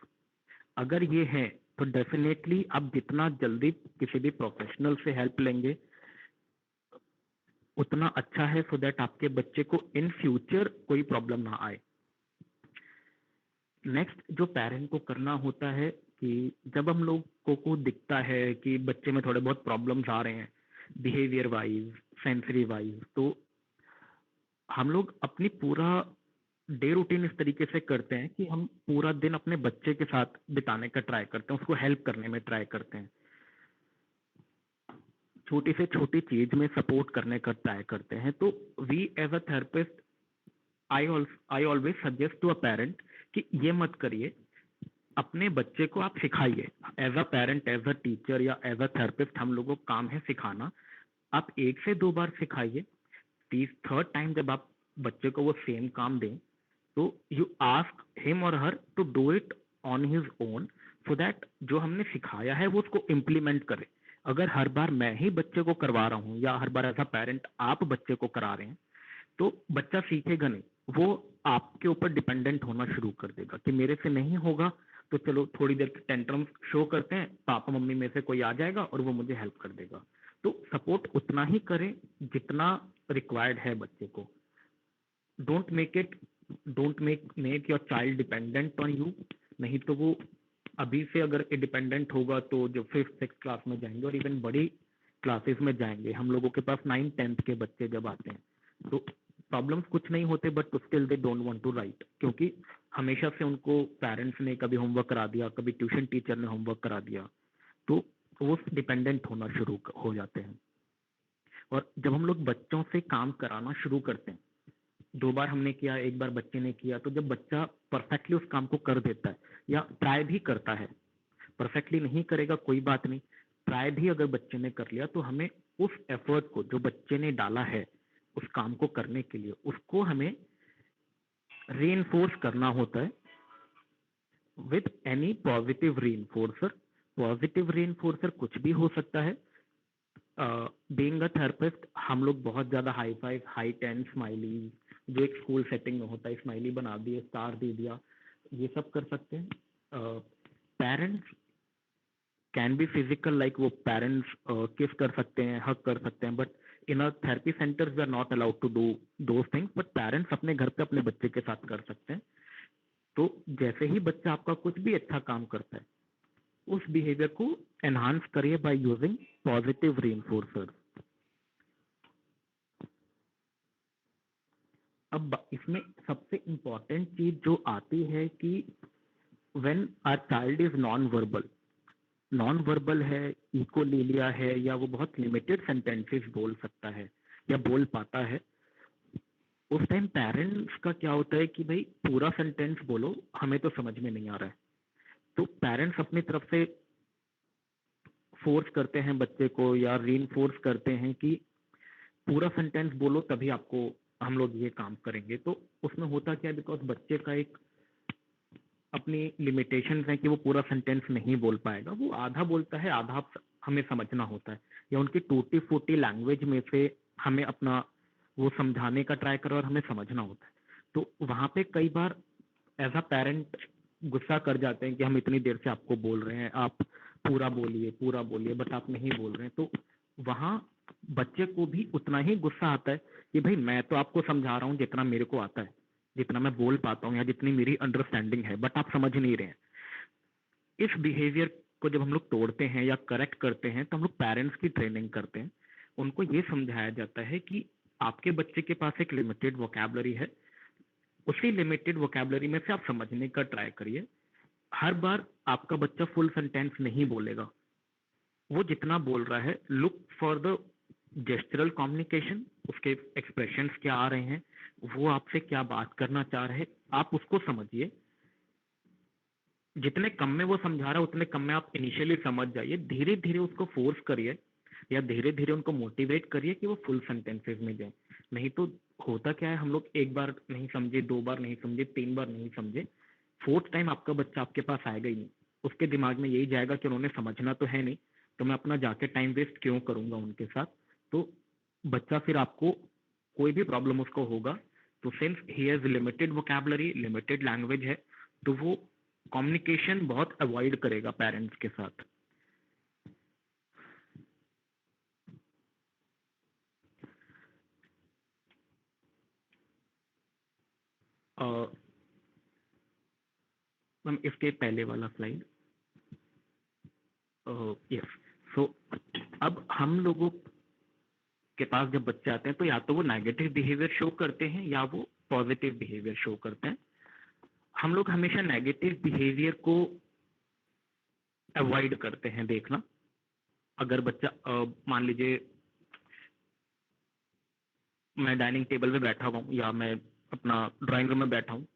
अगर ये है तो डेफिनेटली आप जितना जल्दी किसी भी प्रोफेशनल से हेल्प लेंगे उतना अच्छा है, सो दैट आपके बच्चे को इन फ्यूचर कोई प्रॉब्लम ना आए। नेक्स्ट जो पेरेंट को करना होता है कि जब हम लोग को दिखता है कि बच्चे में थोड़े बहुत प्रॉब्लम्स आ रहे हैं बिहेवियर वाइज, सेंसरी वाइज, तो हम लोग अपनी पूरा डे रूटीन इस तरीके से करते हैं कि हम पूरा दिन अपने बच्चे के साथ बिताने का ट्राई करते हैं, उसको हेल्प करने में ट्राई करते हैं, छोटी से छोटी चीज में सपोर्ट करने का ट्राई करते हैं। तो we as a therapist, I always suggest to a parent कि ये मत करिए, अपने बच्चे को आप सिखाइए। As a parent, as a teacher या एज अ थेरेपिस्ट हम लोगों का काम है सिखाना। आप 1 से 2 बार सिखाइए, 3rd टाइम जब आप बच्चे को वो सेम काम दें तो यू आस्क हिम और her to do it on his own, so that जो हमने सिखाया है वो उसको इम्प्लीमेंट करे। अगर हर बार मैं ही बच्चे को करवा रहा हूँ या हर बार एज अ पेरेंट आप बच्चे को करा रहे हैं तो बच्चा सीखेगा नहीं, वो आपके ऊपर डिपेंडेंट होना शुरू कर देगा कि मेरे से नहीं होगा तो चलो थोड़ी देर टेंट्रम शो करते हैं, पापा मम्मी में से कोई आ जाएगा और वो मुझे हेल्प कर देगा। तो सपोर्ट उतना ही करें जितना रिक्वायर्ड है बच्चे को। Don't make your child dependent on you, नहीं तो वो अभी से अगर डिपेंडेंट होगा तो जो 5th 6th क्लास में जाएंगे और इवन बड़ी क्लासेस में जाएंगे, हम लोगों के पास 9th 10th के बच्चे जब आते हैं तो प्रॉब्लम्स कुछ नहीं होते, but still they don't want to write, क्योंकि हमेशा से उनको पेरेंट्स ने कभी होमवर्क करा दिया, कभी ट्यूशन टीचर ने होमवर्क करा दिया, तो वो डिपेंडेंट होना शुरू हो जाते हैं। और जब हम लोग बच्चों से काम कराना शुरू करते हैं, 2 बार हमने किया, 1 बार बच्चे ने किया, तो जब बच्चा परफेक्टली उस काम को कर देता है या ट्राई भी करता है, परफेक्टली नहीं करेगा कोई बात नहीं, ट्राई भी अगर बच्चे ने कर लिया तो हमें उस एफर्ट को जो बच्चे ने डाला है उस काम को करने के लिए, उसको हमें रीइंफोर्स करना होता है विथ एनी पॉजिटिव रीइंफोर्सर। पॉजिटिव रीइंफोर्सर कुछ भी हो सकता है। बीइंग अ थेरेपिस्ट हम लोग बहुत ज़्यादा हाई फाइव, हाई 10 स्माइली, जो एक स्कूल सेटिंग में होता है, स्माइली बना दिए, स्टार दे दिया, ये सब कर सकते हैं। Parents can be physical, like वो पेरेंट्स किस कर सकते हैं, हक कर सकते हैं, but in a therapy centres we are not allowed to do those things, but parents अपने घर पे अपने बच्चे के साथ कर सकते हैं। तो जैसे ही बच्चा आपका कुछ भी अच्छा काम करता है उस बिहेवियर को एनहांस करिए बाय यूजिंग पॉजिटिव रीइंफोर्सर्स। अब इसमें सबसे इम्पॉर्टेंट चीज जो आती है कि when our child is non verbal है, इकोलेलिया है, या वो बहुत लिमिटेड सेंटेंसेस बोल सकता है या बोल पाता है, उस टाइम पेरेंट्स का क्या होता है कि भाई पूरा सेंटेंस बोलो, हमें तो समझ में नहीं आ रहा है। तो पेरेंट्स अपनी तरफ से फोर्स करते हैं बच्चे को या रीइंफोर्स करते हैं कि पूरा सेंटेंस बोलो तभी आपको हम लोग ये काम करेंगे। तो उसमें होता क्या है, बिकॉज बच्चे का एक अपनी लिमिटेशंस हैं कि वो पूरा सेंटेंस नहीं बोल पाएगा, वो आधा बोलता है, आधा हमें समझना होता है, या उनकी टूटी फूटी लैंग्वेज में से हमें अपना वो समझाने का ट्राई करो और हमें समझना होता है। तो वहाँ पे कई बार एज अ पेरेंट गुस्सा कर जाते हैं कि हम इतनी देर से आपको बोल रहे हैं, आप पूरा बोलिए, बट आप नहीं बोल रहे हैं। तो वहाँ बच्चे को भी उतना ही गुस्सा आता है कि भाई मैं तो आपको समझा रहा हूँ जितना मेरे को आता है, जितना मैं बोल पाता हूँ या जितनी मेरी अंडरस्टैंडिंग है, बट आप समझ नहीं रहे हैं। इस बिहेवियर को जब हम लोग तोड़ते हैं या करेक्ट करते हैं तो हम लोग पेरेंट्स की ट्रेनिंग करते हैं। उनको ये समझाया जाता है कि आपके बच्चे के पास एक लिमिटेड वोकैबुलरी है, उसी लिमिटेड वोकैबुलरी में से आप समझने का ट्राई करिए। हर बार आपका बच्चा फुल सेंटेंस नहीं बोलेगा, वो जितना बोल रहा है लुक फॉर द जेस्चरल कम्युनिकेशन, उसके एक्सप्रेशंस क्या आ रहे हैं, वो आपसे क्या बात करना चाह रहे हैं, आप उसको समझिए। जितने कम में वो समझा रहा है उतने कम में आप इनिशियली समझ जाइए, धीरे धीरे उसको फोर्स करिए या धीरे धीरे उनको मोटिवेट करिए कि वो फुल सेंटेंसेस में जाए। नहीं तो होता क्या है, हम लोग एक बार नहीं समझे, 2 बार नहीं समझे, 3 बार नहीं समझे, 4th टाइम आपका बच्चा आपके पास आएगा ही नहीं। उसके दिमाग में यही जाएगा कि उन्होंने समझना तो है नहीं, तो मैं अपना जाके टाइम वेस्ट क्यों करूंगा उनके साथ। तो बच्चा फिर आपको कोई भी प्रॉब्लम उसको होगा, तो since he has limited vocabulary, limited language है, तो वो कम्युनिकेशन बहुत अवॉइड करेगा पेरेंट्स के साथ। मैम इसके पहले वाला स्लाइड, यस। सो अब हम लोगों के पास जब बच्चे आते हैं तो या तो वो नेगेटिव बिहेवियर शो करते हैं या वो पॉजिटिव बिहेवियर शो करते हैं। हम लोग हमेशा नेगेटिव बिहेवियर को अवॉइड करते हैं देखना। अगर बच्चा मान लीजिए मैं डाइनिंग टेबल पे बैठा हुआ हूँ या मैं अपना ड्राइंग रूम में बैठा हूँ,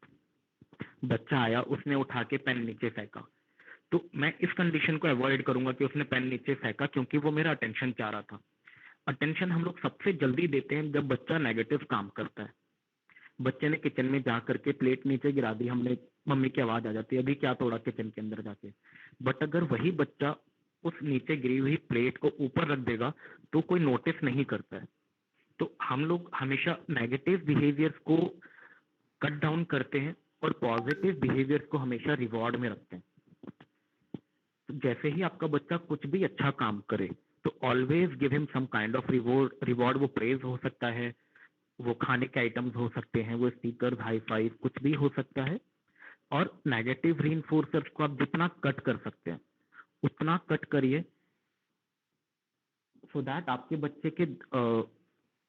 बच्चा आया, उसने उठा के पेन नीचे फेंका, तो मैं इस कंडीशन को अवॉइड करूंगा कि उसने पेन नीचे फेंका क्योंकि वो मेरा अटेंशन चाह रहा था। अटेंशन हम लोग सबसे जल्दी देते हैं जब बच्चा नेगेटिव काम करता है। बच्चे ने किचन में जा करके प्लेट नीचे गिरा दी, हमने मम्मी की आवाज आ जाती है, अभी क्या तोड़ा किचन के अंदर जाके। बट अगर वही बच्चा उस नीचे गिरी हुई प्लेट को ऊपर रख देगा तो कोई नोटिस नहीं करता है। तो हम लोग हमेशा नेगेटिव बिहेवियर्स को कट डाउन करते हैं और पॉजिटिव बिहेवियर्स को हमेशा रिवॉर्ड में रखते हैं। तो जैसे ही आपका बच्चा कुछ भी अच्छा काम करे तो always give him some kind of reward. वो प्रेज हो सकता है, वो खाने के आइटम्स हो सकते हैं, वो स्पीकर, हाई फाइव, कुछ भी हो सकता है। और नेगेटिव रीइंफोर्सर्स को आप जितना कट कर सकते हैं उतना कट करिए, सो दैट आपके बच्चे के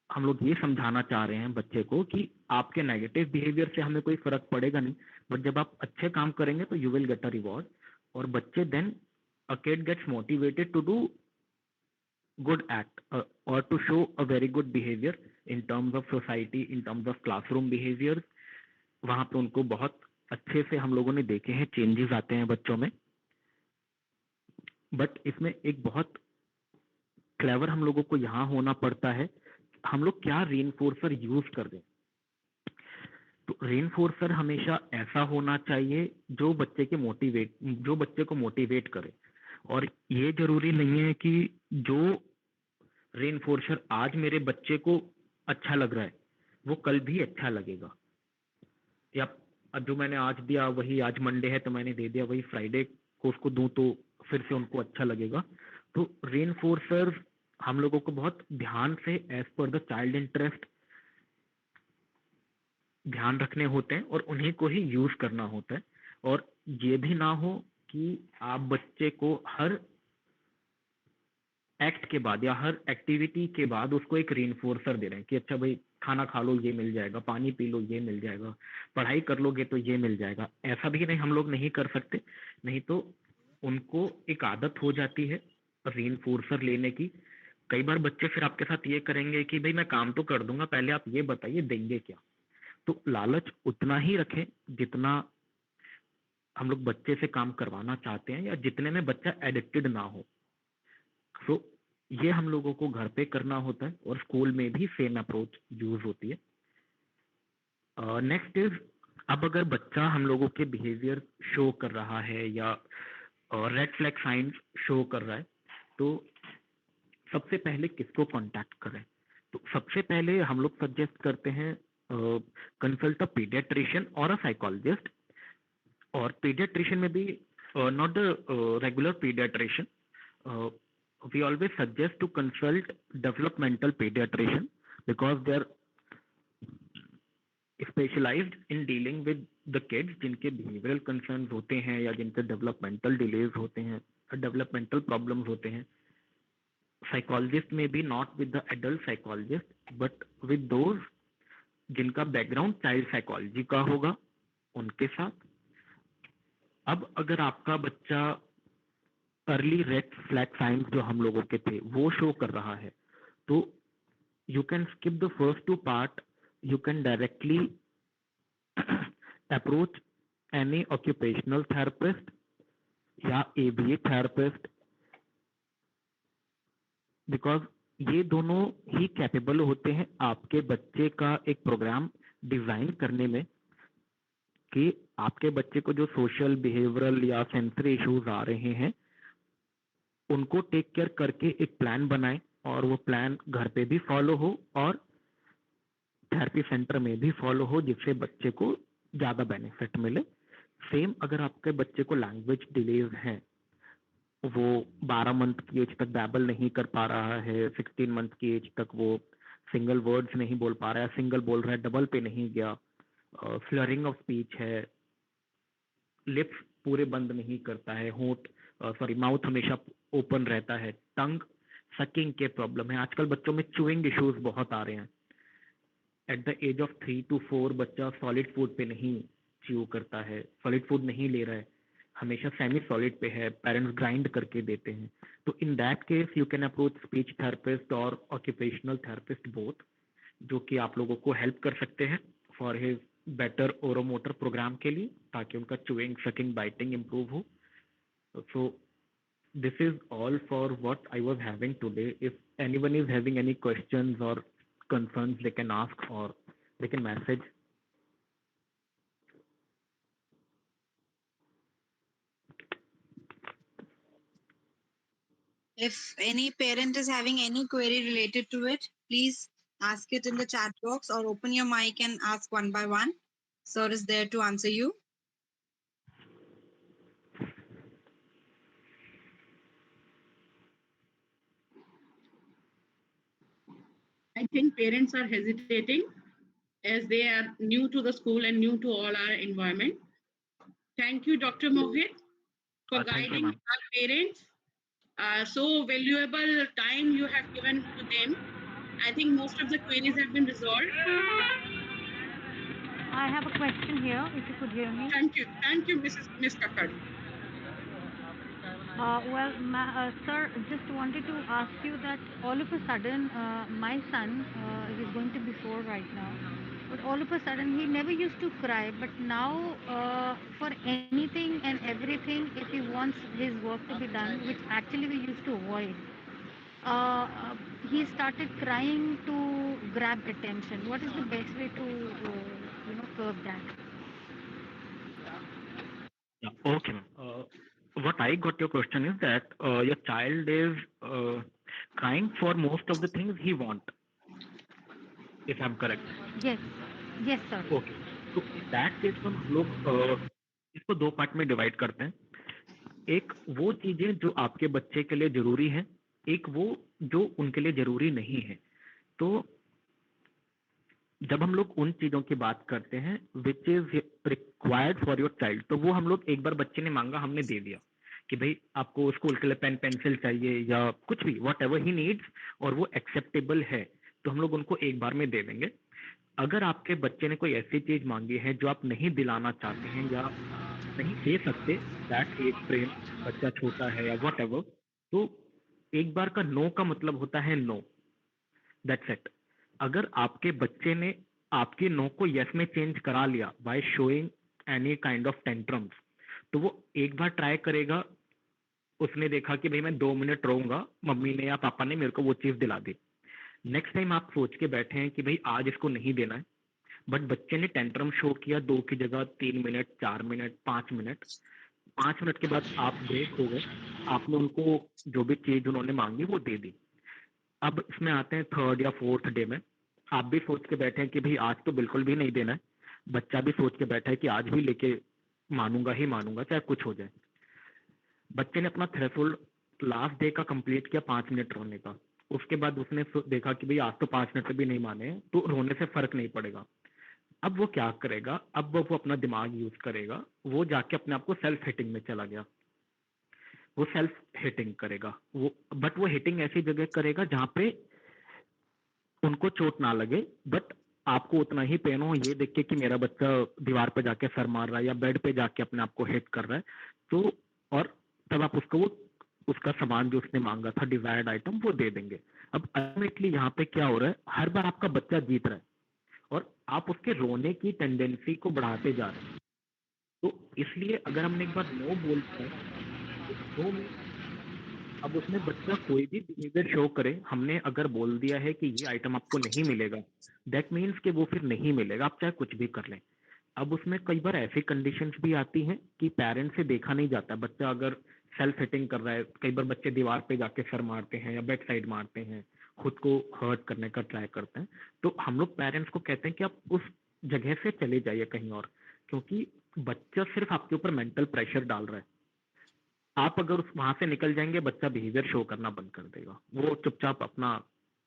हम लोग ये समझाना चाह रहे हैं बच्चे को कि आपके नेगेटिव बिहेवियर से हमें कोई फर्क पड़ेगा नहीं, बट जब आप अच्छे काम करेंगे तो you will get a reward. और बच्चे then a kid gets motivated to do good act or to show a very good behavior in terms of society, in terms of classroom behavior। वहां पे उनको बहुत अच्छे से हम लोगों ने देखे हैं चेंजेस आते हैं बच्चों में। बट इसमें एक बहुत क्लेवर हम लोगों को यहाँ होना पड़ता है, हम लोग क्या रीइंफोर्सर यूज कर दें। तो रीइंफोर्सर हमेशा ऐसा होना चाहिए जो बच्चे को मोटिवेट करे। और ये जरूरी नहीं है कि जो रीइंफोर्सर आज मेरे बच्चे को अच्छा लग रहा है वो कल भी अच्छा लगेगा, या जो मैंने आज दिया वही आज मंडे है तो मैंने दे दिया, वही फ्राइडे को उसको दूं तो फिर से उनको अच्छा लगेगा। तो रीइंफोर्सर हम लोगों को बहुत ध्यान से as per the child interest ध्यान रखने होते हैं और उन्हीं को ही यूज करना होता है। और ये भी ना हो कि आप बच्चे को हर एक्ट के बाद या हर एक्टिविटी के बाद उसको एक रीइंफोर्सर दे रहे हैं कि अच्छा भाई खाना खा लो ये मिल जाएगा, पानी पी लो ये मिल जाएगा, पढ़ाई कर लोगे तो ये मिल जाएगा। ऐसा भी नहीं, हम लोग नहीं कर सकते, नहीं तो उनको एक आदत हो जाती है रीइंफोर्सर लेने की। कई बार बच्चे फिर आपके साथ ये करेंगे कि भाई मैं काम तो कर दूंगा, पहले आप ये बताइए देंगे क्या। तो लालच उतना ही रखें जितना हम लोग बच्चे से काम करवाना चाहते हैं या जितने में बच्चा एडिक्टेड ना हो। सो ये हम लोगों को घर पे करना होता है और स्कूल में भी सेम अप्रोच यूज होती है। नेक्स्ट इज अब अगर बच्चा हम लोगों के बिहेवियर शो कर रहा है या रेड फ्लैग साइंस शो कर रहा है, तो सबसे पहले किसको कांटेक्ट करें? तो सबसे पहले हम लोग सजेस्ट करते हैं कंसल्ट अ पीडियाट्रिशियन और अ साइकोलॉजिस्ट, और पीडियाट्रिशियन में भी not the regular pediatrician. We always suggest to consult developmental pediatrician because they are specialized in dealing with the kids जिनके behavioral concerns होते हैं या जिनके developmental delays होते हैं, developmental problems होते हैं. Psychologist may be not with the adult psychologist but with those जिनका background child psychology का होगा, उनके साथ. अब अगर आपका बच्चा अर्ली रेड फ्लैग साइंस जो हम लोगों के थे वो शो कर रहा है, तो you can skip the first 2 part. You can directly approach any occupational therapist या ABA थेरेपिस्ट, बिकॉज ये दोनों ही कैपेबल होते हैं आपके बच्चे का एक प्रोग्राम डिजाइन करने में कि आपके बच्चे को जो सोशल, बिहेवियरल या सेंसरी इश्यूज आ रहे हैं उनको टेक केयर करके एक प्लान बनाएं, और वो प्लान घर पे भी फॉलो हो और थेरेपी सेंटर में भी फॉलो हो, जिससे बच्चे को ज़्यादा बेनिफिट मिले. सेम अगर आपके बच्चे को लैंग्वेज डिलेज हैं, वो 12 मंथ की एज तक बैबल नहीं कर पा रहा है, 16 मंथ की एज तक वो सिंगल वर्ड्स नहीं बोल पा रहा है, सिंगल बोल रहा है, डबल पे नहीं गया, फ्लरिंग ऑफ स्पीच है, लिप्स पूरे बंद नहीं करता है, माउथ हमेशा ओपन रहता है, टंग सकिंग के प्रॉब्लम है. आजकल बच्चों में चूइंग इश्यूज बहुत आ रहे हैं. At the age of 3 to 4 बच्चा सॉलिड फूड पे नहीं च्यू करता है, सॉलिड फूड नहीं ले रहा है, हमेशा सेमी सॉलिड पे है, पेरेंट्स ग्राइंड करके देते हैं. तो in that case you can approach speech therapist और ऑक्यूपेशनल थेरेपिस्ट बोथ, जो कि आप लोगों को हेल्प कर सकते हैं फॉर हिज बेटर ओरोमोटर प्रोग्राम के लिए, ताकि उनका चूइंग, सकिंग, बाइटिंग इम्प्रूव हो. सो this is all for what I was having today. If anyone is having any questions or concerns, they can ask or they can message. If any parent is having any query related to it, please ask it in the chat box or open your mic and ask one by one. Sir is there to answer you. I think parents are hesitating as they are new to the school and new to all our environment. Thank you, Dr. Mohit, for Thank you, guiding ma'am. our parents. So valuable time you have given to them. I think most of the queries have been resolved. I have a question here, if you could hear me. Thank you, Ms. Kakkad. Sir, just wanted to ask you that all of a sudden, my son, he's going to be 4 right now, but all of a sudden he never used to cry, but now for anything and everything, if he wants his work to be done, which actually we used to avoid, he started crying to grab attention. What is the best way to, curb that? Yeah, okay, ma'am. What I got your question is that your child is crying for most of the things he want, if I'm correct. Yes sir. Okay. तो that case में हम लोग इसको 2 part में divide करते हैं. एक वो चीजें जो आपके बच्चे के लिए जरूरी हैं, एक वो जो उनके लिए जरूरी नहीं है. तो जब हम लोग उन चीजों की बात करते हैं which is required for your child, तो वो हम लोग एक बार बच्चे ने मांगा, हमने दे दिया कि भाई आपको स्कूल के लिए पेन पेंसिल चाहिए या कुछ भी, वॉट एवर ही नीड्स, और वो एक्सेप्टेबल है, तो हम लोग उनको एक बार में दे देंगे. अगर आपके बच्चे ने कोई ऐसी चीज मांगी है जो आप नहीं दिलाना चाहते हैं या नहीं दे सकते, दैट एज फ्रेम, बच्चा छोटा है या वॉट एवर, तो एक बार का नो का मतलब होता है नो, दैट्स इट. अगर आपके बच्चे ने आपके नो को यस में चेंज करा लिया by showing any kind of tantrums, तो वो एक बार ट्राई करेगा, उसने देखा कि भाई मैं 2 मिनट रोऊंगा, मम्मी ने या पापा ने मेरे को वो चीज दिला दी. नेक्स्ट टाइम आप सोच के बैठे हैं कि भाई आज इसको नहीं देना है, बट बच्चे ने टेंट्रम शो किया 2 की जगह 3 मिनट, 4 मिनट, 5 मिनट। 5 मिनट के बाद आप ब्रेक हो गए, आपने उनको जो भी चीज उन्होंने मांगी वो दे दी। अब इसमें आते हैं 3rd या 4th डे में, आप भी सोच के बैठे हैं कि भाई आज तो बिल्कुल भी नहीं देना है, बच्चा भी सोच के बैठा है कि आज भी लेके मानूंगा ही मानूंगा चाहे कुछ हो जाए। बच्चे ने अपना थ्रेशोल्ड लास्ट डे का कंप्लीट किया 5 मिनट रोने का, उसके बाद उसने देखा कि भाई आज तो 5 मिनट भी नहीं माने, तो रोने से फर्क नहीं पड़ेगा। अब वो क्या करेगा, अब वो अपना दिमाग यूज करेगा, वो जाके अपने आप को सेल्फ हिटिंग में चला गया, वो सेल्फ हिटिंग करेगा वो, बट वो हिटिंग ऐसी जगह करेगा जहां पे उनको चोट ना लगे, बट आपको उतना ही पेन हो ये देख के कि मेरा बच्चा दीवार पे जाके सर मार रहा है या बेड पे जाके अपने आप को हिट कर रहा है। तो और तब आप उसको वो उसका सामान जो उसने मांगा था डिजायर्ड आइटम वो दे देंगे। अब अल्टीमेटली यहाँ पे क्या हो रहा है, हर बार आपका बच्चा जीत रहा है और आप उसके रोने की टेंडेंसी को बढ़ाते जा रहे हैं। तो इसलिए अगर हमने एक बार नो बोलते हैं तो नो में अब उसमें बच्चा कोई भी बिहेवियर शो करे, हमने अगर बोल दिया है कि ये आइटम आपको नहीं मिलेगा, दैट मीन्स कि वो फिर नहीं मिलेगा, आप चाहे कुछ भी कर लें। अब उसमें कई बार ऐसी कंडीशंस भी आती हैं कि पेरेंट्स से देखा नहीं जाता, बच्चा अगर सेल्फ हिटिंग कर रहा है, कई बार बच्चे दीवार पे जाके सर मारते हैं या बेड साइड मारते हैं, खुद को हर्ट करने का ट्राई करते हैं, तो हम लोग पेरेंट्स को कहते हैं कि आप उस जगह से चले जाइए कहीं और, क्योंकि बच्चा सिर्फ आपके ऊपर मेंटल प्रेशर डाल रहा है। आप अगर उस वहां से निकल जाएंगे, बच्चा बिहेवियर शो करना बंद कर देगा, वो चुपचाप अपना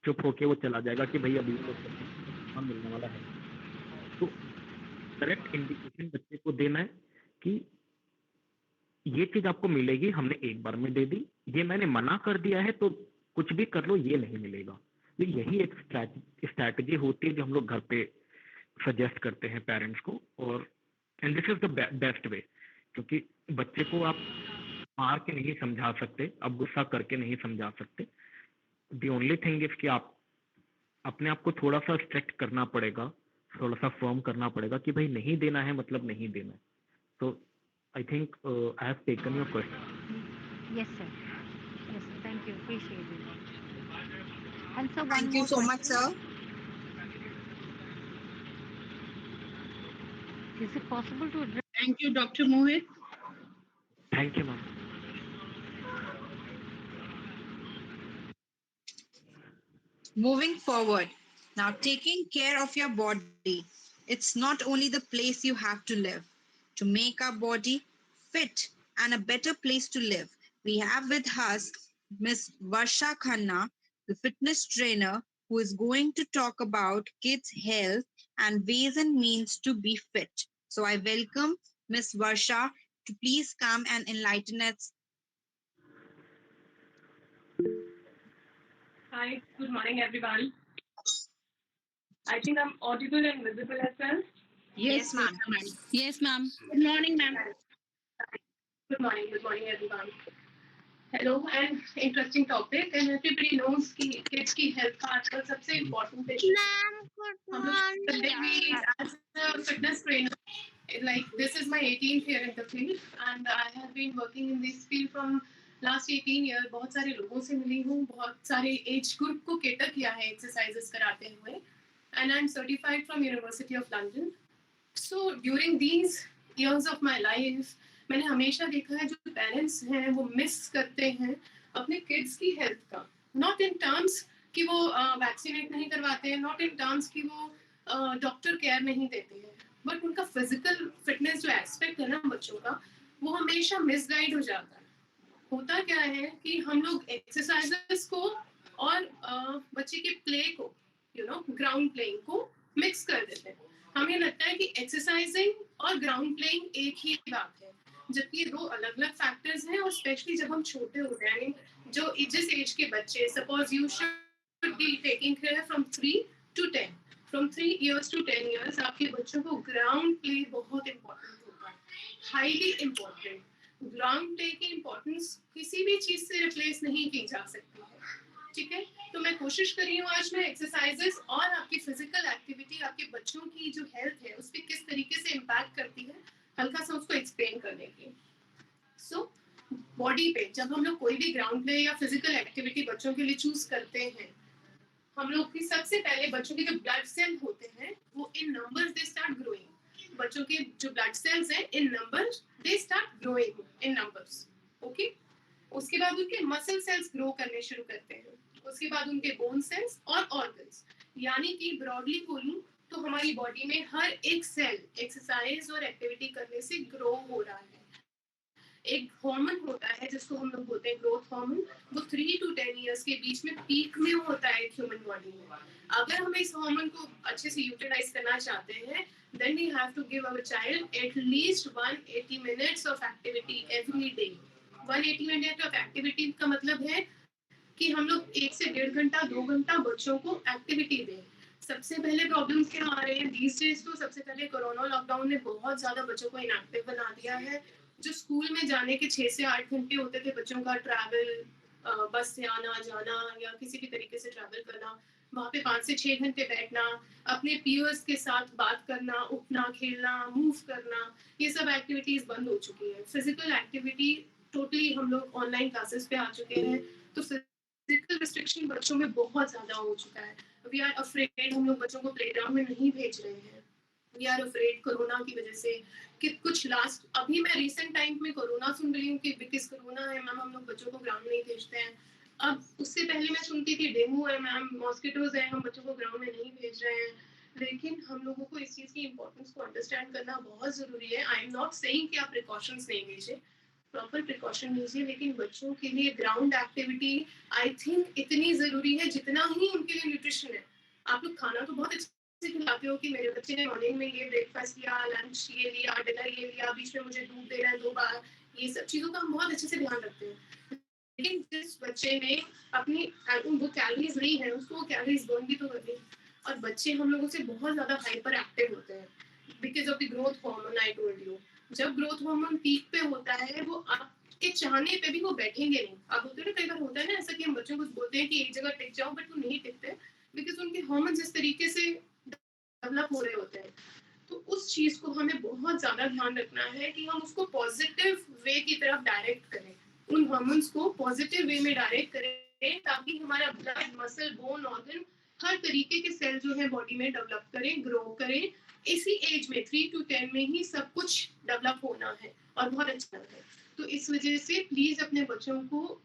चुप होके वो चला जाएगा कि भाई अभी तो हम मिलने वाला है। तो करेक्ट इंडिकेशन बच्चे को देना है कि ये चीज आपको मिलेगी, हमने एक बार में दे दी, ये मैंने मना कर दिया है तो कुछ भी कर लो ये नहीं मिलेगा। तो यही एक स्ट्रैटेजी होती है जो हम लोग घर पे सजेस्ट करते हैं पेरेंट्स को, और and this is the best way, क्योंकि बच्चे को आप मार के नहीं समझा सकते, आप गुस्सा करके नहीं समझा सकते। द ओनली थिंग इज कि आप अपने आप को थोड़ा सा स्ट्रिक्ट करना पड़ेगा, थोड़ा सा फर्म करना पड़ेगा कि भाई नहीं देना है मतलब नहीं देना है। तो I think I have taken your question. Yes, sir. Yes, sir. Thank you. Appreciate it. And so one Thank you more so much, question. sir. Is it possible to address? Thank you, Dr. Mohit. Thank you ma'am. Moving forward, now taking care of your body. It's not only the place you have to live. To make our body fit and a better place to live, we have with us Miss Varsha Khanna, the fitness trainer, who is going to talk about kids' health and ways and means to be fit. So I welcome Miss Varsha to please come and enlighten us. Hi, good morning, everyone. I think I'm audible and visible as well. Yes, ma'am. Yes, ma'am. Good morning, ma'am. Good morning, everyone. Hello, and interesting topic, and everybody knows कि kids की health का आजकल सबसे important issue है. हम लोग जब भी as a fitness trainer, like this is my 18th year in the field, and I have been working in this field from last 18 years. बहुत सारे लोगों से मिली हूँ, बहुत सारे age group को cater किया है exercises कराते हुए, and I'm certified from University of London. So during these years of my life, मैंने हमेशा देखा है जो पेरेंट्स हैं वो मिस करते हैं अपने किड्स की हेल्थ का, नॉट इन टर्म्स कि वो वैक्सीनेट नहीं करवाते हैं, नॉट इन टर्म्स कि वो डॉक्टर केयर नहीं देते हैं, बट उनका फिजिकल फिटनेस जो एस्पेक्ट है ना बच्चों का, वो हमेशा मिसगाइड हो जाता है। होता क्या है कि हम लोग एक्सरसाइजेस को और बच्चे के प्ले को, ग्राउंड प्लेइंग को मिक्स कर देते हैं। हमें लगता है कि एक्सरसाइजिंग और ग्राउंड प्लेइंग एक ही बात है, जबकि ये दो अलग अलग फैक्टर्स हैं। और स्पेशली जब हम छोटे होते हैं, जो जिस एज के बच्चे, suppose you should be taking care from 3 to 10, from 3 years to 10 years, आपके बच्चों को ग्राउंड प्ले बहुत इंपॉर्टेंट होता है, हाईली इंपॉर्टेंट। ग्राउंड प्ले की इंपॉर्टेंस किसी भी चीज से रिप्लेस नहीं की जा सकती है, ठीक है। तो मैं कोशिश कर रही हूँ आज मैं एक्सरसाइजेस और आपकी फिजिकल एक्टिविटी आपके बच्चों की जो हेल्थ है उस पर किस तरीके से इम्पैक्ट करती है, हल्का सा उसको एक्सप्लेन करने की। सो बॉडी पे जब हम लोग कोई भी ग्राउंड प्ले या फिजिकल एक्टिविटी बच्चों के लिए चूज करते हैं, हम लोग की सबसे पहले बच्चों के जो ब्लड सेल होते हैं वो So in numbers they start growing. बच्चों के जो blood cells हैं in numbers they start growing in numbers. Okay? उसके बाद उनके मसल सेल्स ग्रो करने शुरू करते हैं, उसके बाद उनके बोन सेल्स और ऑर्गन्स. यानी कि ब्रॉडली बोलूं तो हमारी बॉडी में हर एक सेल एक्सरसाइज और एक्टिविटी करने से ग्रो हो रहा है. एक हार्मोन होता है जिसको हम लोग बोलते हैं ग्रोथ हार्मोन, वो 3 to 10 इयर्स के बीच में पीक में होता है ह्यूमन बॉडी में. अगर हम इस हार्मोन को अच्छे से यूटिलाइज करना चाहते हैं, then we have to give our child at least 180 minutes of activity every day. 180 minute of activity का मतलब है कि हम लोग 1 से 1.5 घंटा 2 घंटा बच्चों को एक्टिविटी दें. सबसे पहले प्रॉब्लम्स क्या आ रहे हैं these days? तो सबसे पहले कोरोना लॉकडाउन ने बहुत ज्यादा बच्चों को इनएक्टिव बना दिया है. जो स्कूल में जाने के 6 से 8 घंटे होते थे बच्चों का ट्रैवल, बस से आना जाना या किसी भी तरीके से ट्रैवल करना, वहाँ पे 5 से 6 घंटे बैठना, अपने पीयर्स के साथ बात करना, उठना, खेलना, मूव करना, ये सब एक्टिविटीज बंद हो चुकी है. फिजिकल एक्टिविटी टोटली हम लोग ऑनलाइन क्लासेस पे आ चुके हैं, तो फिजिकल रिस्ट्रिक्शन बच्चों में बहुत ज्यादा हो चुका है. वी आर अफ्रेड, हम लोग बच्चों को प्लेग्राउंड में नहीं भेज रहे हैं. वी आर अफ्रेड कोरोना की वजह से कि कुछ लास्ट अभी मैं रिसेंट टाइम में कोरोना सुन रही हूँ कि बिकॉज कोरोना है मैम हम लोग बच्चों को ग्राउंड नहीं भेजते हैं. अब उससे पहले मैं सुनती थी डेंगू है मैम, मॉस्किटोज है, हम बच्चों को ग्राउंड में नहीं भेज रहे हैं. लेकिन हम लोगों को इस चीज की इंपॉर्टेंस को अंडरस्टैंड करना बहुत जरूरी है. आई एम नॉट सेइंग कि आप प्रिकॉशंस नहीं लीजिए, प्रॉपर प्रिकॉशन लीजिए, लेकिन बच्चों के लिए ग्राउंड एक्टिविटी आई थिंक इतनी जरूरी है जितना ही उनके लिए न्यूट्रिशन है. आप लोग खाना तो बहुत अच्छे से खिलाते हो कि मेरे बच्चे ने मॉर्निंग में ये ब्रेकफास्ट किया, लंच ये लिया, डिनर ये लिया, बीच में मुझे दूध देना है 2 बार, ये सब चीजों का हम बहुत अच्छे से ध्यान रखते हैं. लेकिन जिस बच्चे ने अपनी वो कैलोरीज ली है उसको वो कैलोरीज बर्न भी तो करनी. और बच्चे हम लोगों से बहुत ज्यादा हाइपर एक्टिव होते हैं because of the growth hormone. I told you, जब ग्रोथ हार्मोन पीक पे होता है वो आपके चाहने पे भी वो बैठेंगे नहीं. अब होते हैं कई बार होता है ना ऐसा कि हम बच्चों को बोलते हैं कि एक जगह टिक जाओ, बट वो नहीं टिकते बिकॉज उनके हार्मोन्स इस तरीके से डेवलप हो रहे होते हैं. तो उस चीज को हमें बहुत ज्यादा ध्यान रखना है कि हम उसको पॉजिटिव वे की तरफ डायरेक्ट करें, उन हार्मोन्स को पॉजिटिव वे में डायरेक्ट करें ताकि हमारा ब्लड, मसल, बोन, ऑर्गन हर तरीके के सेल जो है बॉडी में डेवलप करें, ग्रो करें. इसी एज में 3 to 10 में ही सब कुछ डेवलप होना है और बहुत अच्छा है. तो इस वजह से प्लीज अपने बच्चों को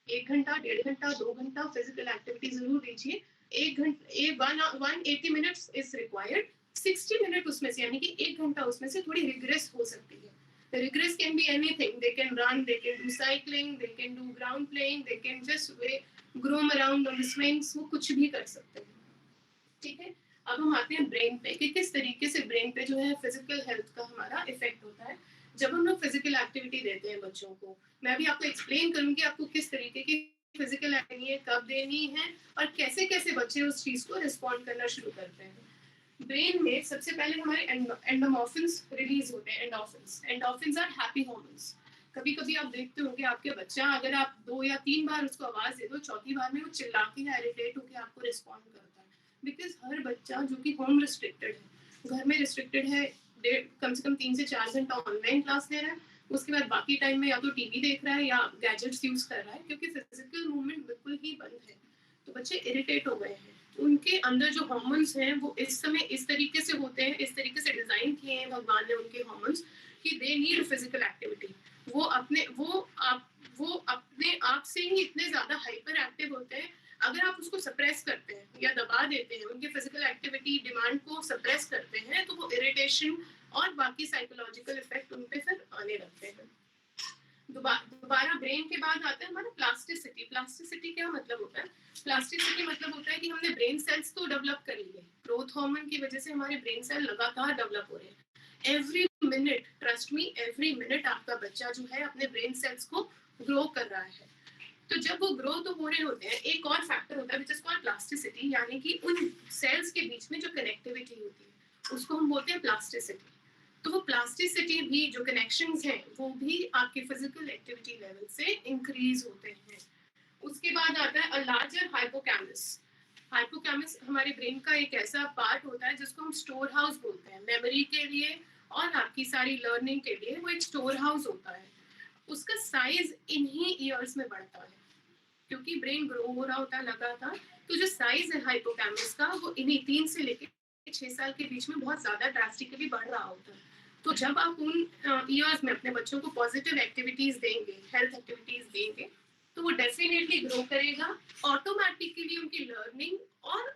1 घंटा, 1.5 घंटा, 2 घंटा फिजिकल एक्टिविटी जरूर दीजिए. 180 मिनट्स इज रिक्वायर्ड. 60 मिनट उसमें से यानी कि 1 घंटा उसमें से थोड़ी रिग्रेस हो सकती है. Regress can be anything. They can run, they can do cycling, they can do ground playing, they can just roam around on the swings. वो कुछ भी कर सकते हैं. ठीक है, अब हम आते हैं ब्रेन पे कि किस तरीके से ब्रेन पे जो है फिजिकल हेल्थ का हमारा इफेक्ट होता है जब हम लोग फिजिकल एक्टिविटी देते हैं बच्चों को. मैं भी आपको एक्सप्लेन करूंगी आपको किस तरीके की फिजिकल एक्टिविटी कब देनी है और कैसे कैसे बच्चे उस चीज को रिस्पॉन्ड करना शुरू करते हैं. ब्रेन में सबसे पहले हमारे एंडोर्फिन्स रिलीज होते हैं. Endorphins are happy hormones. कभी कभी आप देखते होंगे आपके बच्चा अगर आप 2 या 3 बार उसको आवाज दे दो, चौथी बार में वो चिल्ला के या इरिटेट होकर आपको रिस्पॉन्ड करता है. बिकॉज हर बच्चा जो कि होम रिस्ट्रिक्टेड है, घर में रिस्ट्रिक्टेड है, कम से कम 3 से 4 घंटा ऑनलाइन क्लास ले रहा है, उसके बाद बाकी टाइम में या तो टीवी देख रहा है या गैजेट्स यूज कर रहा है क्योंकि फिजिकल मूवमेंट बिल्कुल ही बंद है. तो बच्चे इरिटेट हो गए हैं. उनके अंदर जो हार्मोन्स हैं वो इस समय इस तरीके से होते हैं, इस तरीके से डिजाइन किए हैं भगवान ने उनके हार्मोन्स कि दे नीड फिजिकल एक्टिविटी. वो अपने आप से ही इतने ज्यादा हाइपर एक्टिव होते हैं. अगर आप उसको सप्रेस करते हैं या दबा देते हैं, उनके फिजिकल एक्टिविटी डिमांड को सप्रेस करते हैं, तो वो इरिटेशन और बाकी साइकोलॉजिकल इफेक्ट उन पे फिर आने लगते हैं. दोबारा ब्रेन के बाद आता है हमारा प्लास्टिसिटी. प्लास्टिसिटी क्या मतलब होता है? प्लास्टिसिटी मतलब होता है कि हमने ब्रेन सेल्स तो डेवलप कर लिए. ग्रोथ हार्मोन की वजह से हमारे ब्रेन सेल लगातार डेवलप हो रहे हैं. Every minute, trust me, every minute आपका बच्चा जो है अपने ब्रेन सेल्स को ग्रो कर रहा है. तो जब वो ग्रो तो हो रहे होते हैं, एक और फैक्टर होता है विच इज कॉल्ड प्लास्टिसिटी, यानी कि उन सेल्स के बीच में जो कनेक्टिविटी होती है उसको हम बोलते हैं प्लास्टिसिटी. तो वो प्लास्टिसिटी भी, जो कनेक्शंस हैं, वो भी आपके फिजिकल एक्टिविटी लेवल से इंक्रीज होते हैं. उसके बाद आता है अ लार्जर हाइपोकैम्पस. हाइपोकैम्पस हमारे ब्रेन का एक ऐसा पार्ट होता है जिसको हम स्टोर हाउस बोलते हैं. मेमोरी के लिए और आपकी सारी लर्निंग के लिए वो एक स्टोर हाउस होता है. उसका साइज इन्हीं ईयर्स में बढ़ता है क्योंकि ब्रेन ग्रो हो रहा होता है लगातार. तो जो साइज है हाइपोकैम्पस का वो इन्हीं 3 से लेकर 6 साल के बीच में बहुत ज़्यादा ड्रास्टिकली बढ़ रहा होता है। तो जब आप उन ईयर्स में अपने बच्चों को पॉजिटिव एक्टिविटीज़ देंगे, हेल्थ एक्टिविटीज़ देंगे, तो वो डेफिनेटली ग्रो करेगा। ऑटोमेटिकली उनकी लर्निंग और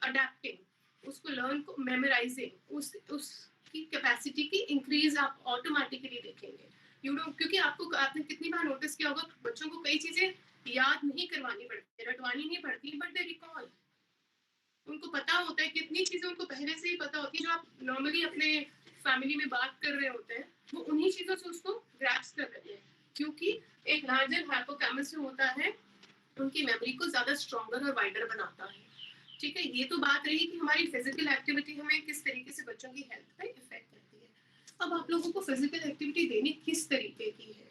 अडेप्टिंग, उसको लर्न को मेमोराइजिंग, उसकी कैपेसिटी की इंक्रीज आप ऑटोमेटिकली देखेंगे। क्योंकि आपने कितनी बार नोटिस किया होगा, बच्चों को कई चीज़ें याद नहीं करवानी पड़ती, रटवानी नहीं पड़ती, बट दे रिकॉल। उनको पता होता है, कितनी चीजें उनको पहले से ही पता होती है जो आप नॉर्मली अपने फैमिली में बात कर रहे होते हैं, वो उन्हीं चीजों से उसको ग्रैस्प कर रहे हैं, क्योंकि एक लार्जर हिप्पोकैम्पस जो होता है उनकी मेमोरी को ज्यादा स्ट्रॉन्गर और वाइडर बनाता है। ठीक है, ये तो बात रही कि हमारी फिजिकल एक्टिविटी हमें किस तरीके से बच्चों की हेल्थ पर इफेक्ट करती है। अब आप लोगों को फिजिकल एक्टिविटी देनी किस तरीके की है,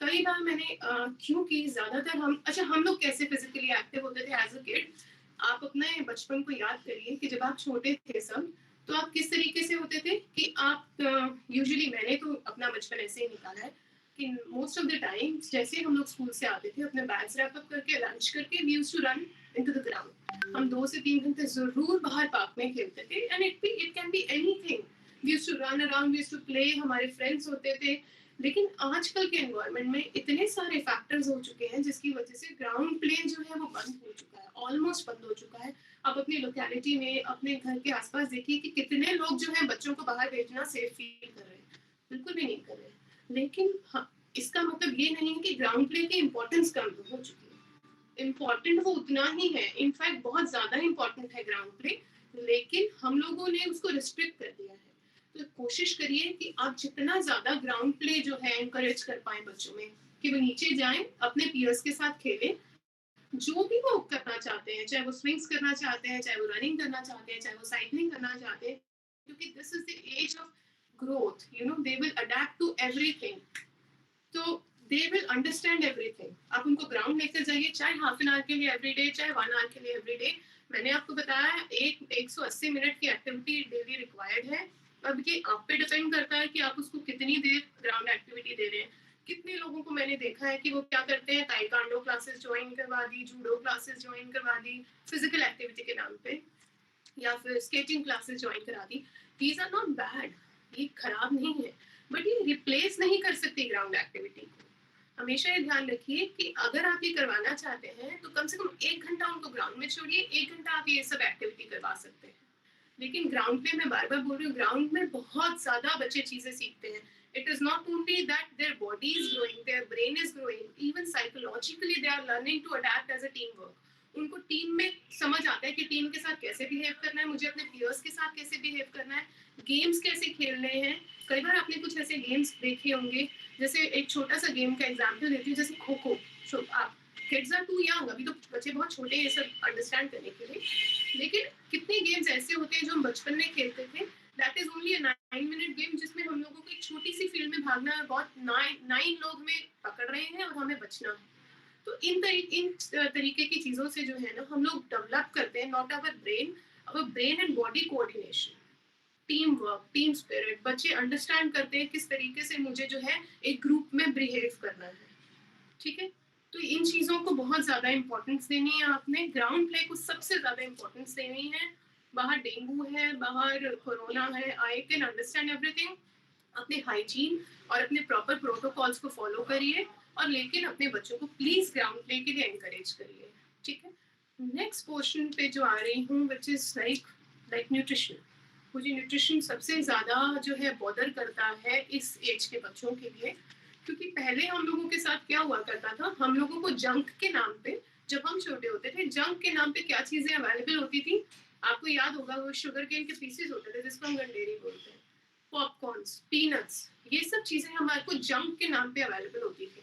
कई बार मैंने क्योंकि ज्यादातर हम लोग कैसे फिजिकली एक्टिव होते थे एज अ किड। आप अपने बचपन को याद करिए कि जब आप छोटे थे सब, तो आप किस तरीके से होते थे कि आप यूजुअली, मैंने तो अपना बचपन ऐसे ही निकाला है कि मोस्ट ऑफ द टाइम जैसे हम लोग स्कूल से आते थे, अपने बैग्स रैप अप करके लंच करके, we used to run into the ground. हम 2 से 3 घंटे जरूर बाहर पार्क में खेलते थे, and it can be anything. We used to run around, we used to play, हमारे फ्रेंड्स होते थे। लेकिन आजकल के एनवायरनमेंट में इतने सारे फैक्टर्स हो चुके हैं जिसकी वजह से ग्राउंड प्ले जो है वो बंद हो चुका है, ऑलमोस्ट बंद हो चुका है। आप अपनी लोकेलिटी में, अपने घर के आसपास देखिए कि कितने लोग जो है बच्चों को बाहर भेजना सेफ फील कर रहे हैं, बिल्कुल भी नहीं कर रहे। लेकिन हाँ, इसका मतलब ये नहीं है कि ग्राउंड प्ले की इम्पोर्टेंस कम हो चुकी है। इम्पोर्टेंट वो उतना ही है, इनफैक्ट बहुत ज्यादा इम्पोर्टेंट है ग्राउंड प्ले, लेकिन हम लोगों ने उसको रिस्ट्रिक्ट कर दिया है। तो कोशिश करिए कि आप जितना ज्यादा ग्राउंड प्ले जो है एनकरेज कर पाए बच्चों में, कि वो नीचे जाएं, अपने पीयर्स के साथ खेलें, जो भी वो करना चाहते हैं, चाहे वो स्विंग्स करना चाहते हैं, चाहे वो रनिंग करना चाहते हैं, चाहे वो साइकिलिंग करना चाहते हैं, क्योंकि this is the age of growth, they will adapt to everything, तो दे विल अंडरस्टैंड एवरीथिंग। आप उनको ग्राउंड लेकर जाइए, चाहे हाफ एन आवर के लिए एवरी डे, चाहे 1 आवर के लिए एवरी डे। मैंने आपको बताया 180 मिनट की एक्टिविटी डेली रिक्वायर्ड है। अब ये आप पे डिपेंड करता है कि आप उसको कितनी देर ग्राउंड एक्टिविटी दे रहे हैं। कितने लोगों को मैंने देखा है कि वो क्या करते हैं, ताइक्वांडो क्लासेस ज्वाइन करवा दी, जूडो क्लासेस ज्वाइन करवा दी फिजिकल एक्टिविटी के नाम पे, या फिर स्केटिंग क्लासेस ज्वाइन करा दी। दीज आर नॉट बैड, ये खराब नहीं है, बट ये रिप्लेस नहीं कर सकती ग्राउंड एक्टिविटी को। हमेशा ये ध्यान रखिए कि अगर आप ये करवाना चाहते हैं तो कम से कम 1 घंटा उनको ग्राउंड में छोड़िए, 1 घंटा आप ये सब एक्टिविटी करवा सकते हैं। लेकिन ग्राउंड पे, मैं बार बार बोल रही हूँ, ग्राउंड में बहुत ज्यादा बच्चे चीजें सीखते हैं। It is not only that their body is growing, their brain is growing, even psychologically they are learning to adapt as a teamwork. उनको टीम में समझ आता है कि टीम के साथ कैसे बिहेव करना है, मुझे अपने पीयर्स के साथ कैसे बिहेव करना है, गेम्स कैसे खेलने हैं। कई बार आपने कुछ ऐसे गेम्स देखे होंगे, जैसे एक छोटा सा गेम का एग्जांपल देती हूँ, जैसे खो खो। सो आप किड्स आर टू यंग, अभी तो बच्चे बहुत छोटे हैं ये सब अंडरस्टैंड करने के लिए, लेकिन कितने गेम्स ऐसे होते हैं जो हम बचपन में खेलते थे। That is only a 9-minute game, जिसमें हम लोगों को एक छोटी सी फील्ड में भागना है, बहुत 9 लोग में पकड़ रहे हैं और हमें बचना है। तो इन तरीके की चीजों से जो है ना, हम लोग डेवलप करते हैं not our brain and body coordination, team work, team spirit. बच्चे अंडरस्टैंड करते हैं किस तरीके से मुझे जो है एक ग्रुप में बिहेव करना है। ठीक है, तो इन चीजों को बहुत ज्यादा इंपॉर्टेंस देनी है आपने। ग्राउंड प्ले को सबसे ज्यादा इंपॉर्टेंस देनी है। बाहर डेंगू है, बाहर कोरोना है, आई कैन अंडरस्टैंड एवरीथिंग। अपने हाइजीन और अपने प्रॉपर प्रोटोकॉल्स को फॉलो करिए, और लेकिन अपने बच्चों को प्लीज ग्राउंड प्ले के लिए एनकरेज करिए। ठीक है, नेक्स्ट पोर्शन पे जो आ रही हूँ, विच इज लाइक न्यूट्रिशन। मुझे न्यूट्रिशन सबसे ज्यादा जो है बॉदर करता है इस एज के बच्चों के लिए, क्योंकि पहले हम लोगों के साथ क्या हुआ करता था, हम लोगों को जंक के नाम पे, जब हम छोटे होते थे, जंक के नाम पे क्या चीजें अवेलेबल होती थी, आपको याद होगा, वो शुगर केन के पीसेस होते थे जिसको हम गंडेरी बोलते हैं, पॉपकॉर्न्स, पीनट्स, ये सब चीजें हमारे को जंक के नाम पे अवेलेबल होती थी।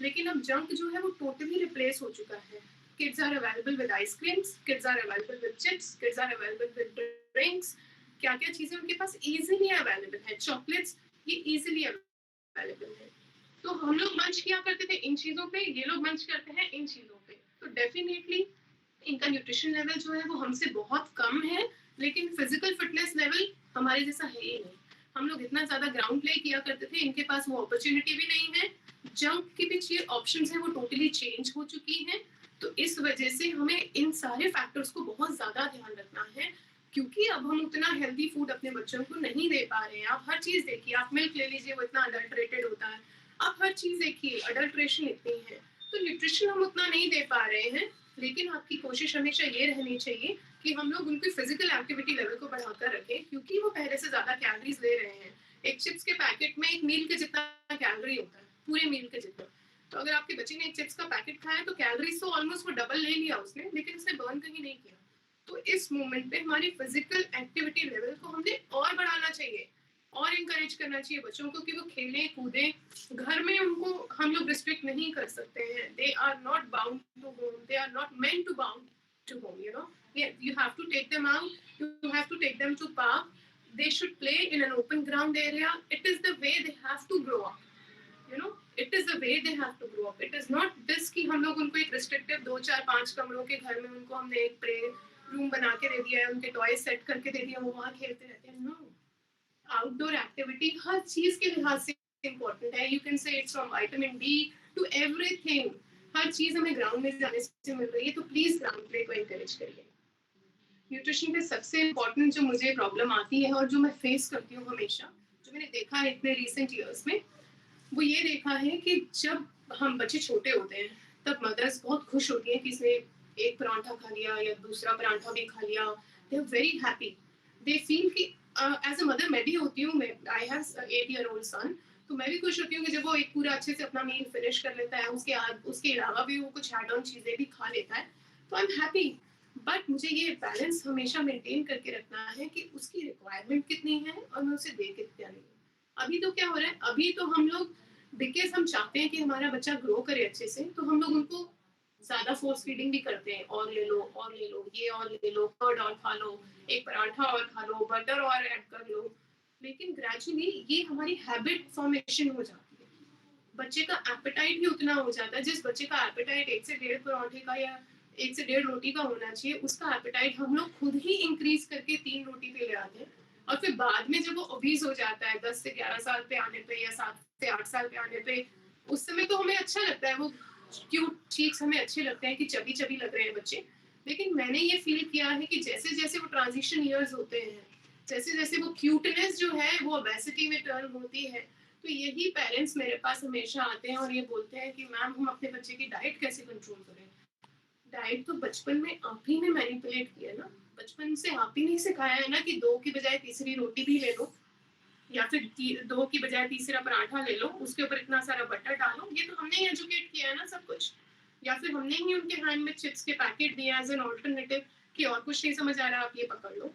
लेकिन अब जंक जो है वो टोटली रिप्लेस हो चुका है। Kids are available with ice creams, kids are available with chips, kids are available with drinks. क्या क्या चीजें उनके पास इजीली अवेलेबल है, चॉकलेट्स, ये इजीली अवेलेबल है। तो हम लोग मंच किया करते थे इन चीजों पे, ये लोग मंच करते हैं इन चीजों पे। तो डेफिनेटली इनका न्यूट्रिशन लेवल जो है वो हमसे बहुत कम है, लेकिन फिजिकल फिटनेस लेवल हमारे जैसा है ही नहीं। हम लोग इतना ज्यादा ग्राउंड प्ले किया करते थे, इनके पास वो अपॉर्चुनिटी भी नहीं है। जंक की भी जो ऑप्शंस है वो टोटली चेंज हो चुकी हैं। तो इस वजह से हमें इन सारे फैक्टर्स को बहुत ज्यादा ध्यान रखना है क्योंकि अब हम उतना हेल्दी फूड अपने बच्चों को नहीं दे पा रहे हैं। आप हर चीज देखिए, आप मिल्क ले लीजिए, वो इतना अडल्ट्रेटेड होता है। आप हर चीज देखिए, अडल्ट्रेशन इतनी है, तो न्यूट्रिशन हम उतना नहीं दे पा रहे हैं। लेकिन आपकी कोशिश हमेशा ये रहनी चाहिए कि हम लोग उनकी फिजिकल एक्टिविटी लेवल को बढ़ाकर रखें, क्योंकि वो पहले से ज्यादा कैलोरीज ले रहे हैं। एक चिप्स के पैकेट में एक मील के जितना कैलोरी होता है, पूरे मील के जितना। तो अगर आपके बच्चे ने एक चिप्स का पैकेट खाया तो कैलोरीज तो ऑलमोस्ट वो डबल ले लिया उसने, लेकिन उसने बर्न कहीं नहीं किया। तो इस मोमेंट पे हमारी फिजिकल एक्टिविटी लेवल को हमने और बढ़ाना चाहिए और इंकरेज करना चाहिए बच्चों को कि वो खेलें कूदें। घर में उनको हम लोग रिस्ट्रिक्ट नहीं कर सकते हैं। They are not bound to home, they are not meant to bound to home, you know. You have to take them out, you have to take them to park, they should play in an open ground area. It is the way they have to grow up, you know, it is the way they have to grow up. It is not this कि हम लोग उनको एक restrictive 2 4 5 कमरों के घर में उनको हमने एक प्ले रूम बना के दे दिया है, उनके टॉय सेट करके दे दिया, वो वहाँ खेलते रहते हैं। नो, आउटडोर एक्टिविटी हर चीज के लिहाज से इम्पोर्टेंट है। You can say it's from vitamin D to everything. हर चीज हमें ग्राउंड में जाने से मिल रही है, तो प्लीज ग्राउंड प्ले को एनकरेज करिए। न्यूट्रिशन पे सबसे इम्पोर्टेंट जो मुझे प्रॉब्लम आती है और जो मैं फेस करती हूँ हमेशा, जो मैंने देखा है इतने रिसेंट ईयर्स में, वो ये देखा है कि जब हम बच्चे छोटे होते हैं तब मदर्स बहुत खुश होती हैं कि इसने एक परांठा खा लिया या दूसरा परांठा भी खा लिया। They are very happy, they feel कि एज अ मदर मैं भी होती हूँ, मैं आई हैव 8-year-old सन, तो मैं भी खुश होती हूँ कि जब वो एक पूरा अच्छे से अपना मील फिनिश कर लेता है, उसके अलावा भी वो कुछ एड ऑन चीजें भी खा लेता है, तो आई एम हैप्पी। बट मुझे ये बैलेंस हमेशा मेंटेन करके रखना है कि उसकी रिक्वायरमेंट कितनी है और मैं उसे दे कितना नहीं। अभी तो क्या हो रहा है, अभी तो हम लोग बिकॉज हम चाहते हैं कि हमारा बच्चा ग्रो करे अच्छे से, तो हम लोग उनको ज्यादा फोर्स फीडिंग भी करते हैं, और ले लो और ले लो, ये और ले लो, कर्ड और खा लो, एक पराठा और खा लो, बटर और ऐड कर लो। लेकिन ग्रेजुअली ये हमारी हैबिट फॉर्मेशन हो जाती है, बच्चे का एपेटाइट भी उतना हो जाता है। जिस बच्चे का एपेटाइट 1 से 1.5 पराठे का या 1 से 1.5 रोटी का होना चाहिए, उसका एपेटाइट हम लोग खुद ही इंक्रीज करके 3 रोटी पे ले आते हैं। और फिर बाद में जब वो ओबीज हो जाता है 10 से 11 साल पे आने पे या 7 से 8 साल पे आने पे, उस समय तो हमें अच्छा लगता है, वो क्यूट चीक्स हमें अच्छे लगते हैं कि चबी चबी लग रहे हैं बच्चे। लेकिन मैंने ये फील किया है कि जैसे जैसे वो ट्रांजिशन ईयर्स होते हैं, जैसे जैसे वो क्यूटनेस जो है वो ओबेसिटी में टर्न होती है, तो यही पेरेंट्स मेरे पास हमेशा आते हैं और ये बोलते हैं कि मैम हम अपने बच्चे की डाइट कैसे कंट्रोल करें। डाइट तो बचपन में आप ही ने मैनिपुलेट किया ना, बचपन से आप ही नहीं सिखाया है ना कि 2 की बजाय तीसरी रोटी भी ले लो, या फिर 2 की बजाय तीसरा पराठा ले लो, उसके ऊपर इतना सारा बटर डालो। ये तो हमने ही एजुकेट किया है ना सब कुछ। या फिर हमने ही उनके हैंड में चिप्स के पैकेट दिए एज एन ऑल्टरनेटिव कि और कुछ नहीं समझ आ रहा, आप ये पकड़ लो।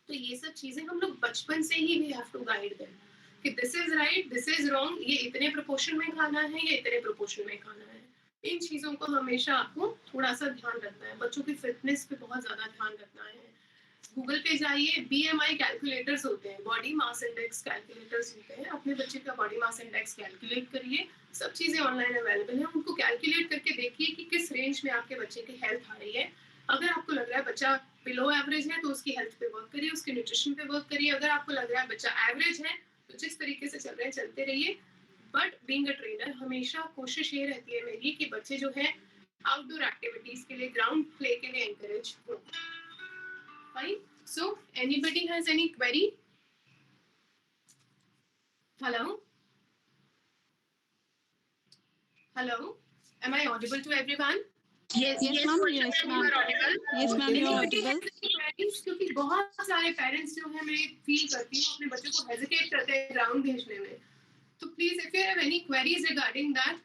तो ये सब चीजें हम लोग बचपन से ही we have to guide them कि this is right, this is wrong, ये इतने प्रोपोर्शन में खाना है, ये इतने प्रोपोर्शन में खाना है। इन चीजों को हमेशा आपको थोड़ा सा ध्यान रखना है। बच्चों की फिटनेस पे बहुत ज्यादा ध्यान रखना है। गूगल पे जाइए, BMI कैलकुलेटर्स होते हैं, बॉडी मास इंडेक्स कैलकुलेटर्स होते हैं, अपने बच्चे का बॉडी मास इंडेक्स कैलकुलेट करिए। सब चीजें ऑनलाइन अवेलेबल है, उनको कैलकुलेट करके देखिए कि किस रेंज में आपके बच्चे की हेल्थ आ रही है। अगर आपको लग रहा है बच्चा बिलो एवरेज है तो उसकी हेल्थ पे वर्क करिए, उसके न्यूट्रिशन पे वर्क करिए। अगर आपको लग रहा है बच्चा एवरेज है तो जिस तरीके से चल रहे हैं चलते रहिए। बट बीइंग अ ट्रेनर हमेशा कोशिश ये रहती है मेरी कि बच्चे जो है आउटडोर एक्टिविटीज के लिए, ग्राउंड प्ले के लिए एनकरेज हो। Fine. So, anybody has any query? Hello? Hello? Am I audible to everyone? Yes, Yes, ma'am. Yes, You ma'am. are audible? Yes, ma'am. You're Anybody audible. has any queries? क्योंकि बहुत सारे parents जो है मैं feel करती हूँ अपने बच्चों को हेजिटेट करते हैं ग्राउंड भेजने में। तो please if you have any queries regarding that.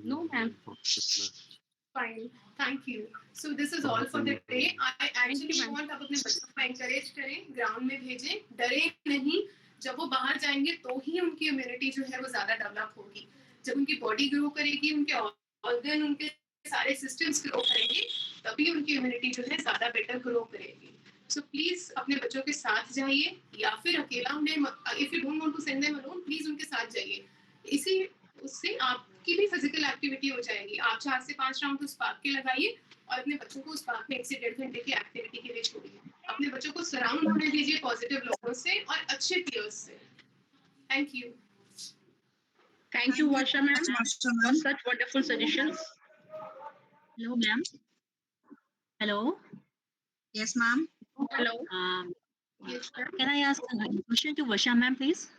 No, ma'am. Fine, thank you. So this is all for the day. I actually want आप अपने बच्चों को encourage करें, ग्राउंड में भेजें, डरे नहीं। जब वो बाहर जाएंगे तो ही उनकी इम्यूनिटी जो है वो ज्यादा डेवलप होगी। जब उनकी बॉडी ग्रो करेगी, उनके ऑर्गन, उनके सारे सिस्टम्स ग्रो करेंगे, तभी उनकी इम्यूनिटी जो है ज्यादा बेटर ग्रो करेगी। सो प्लीज अपने बच्चों के साथ जाइए, या फिर अकेला उन्हें, if you don't want to send them alone, please उनके साथ जाइए। इसी उससे आपकी भी फिजिकल एक्टिविटी हो जाएगी। आप 4 से 5 राउंड उस पार्क के लगाइए और अपने बच्चों को उस पार्क में 1 से 1.5 घंटे की एक्टिविटी के लिए छोड़िए। अपने बच्चों को सराउंड होने दीजिए पॉजिटिव लोगों से और अच्छे पीयर्स से। Thank you. Thank you, Varsha ma'am, for such wonderful suggestions. No, ma'am. Hello. Yes, ma'am. Hello. Yes, ma'am. Can I ask a question to Vasha ma'am, please?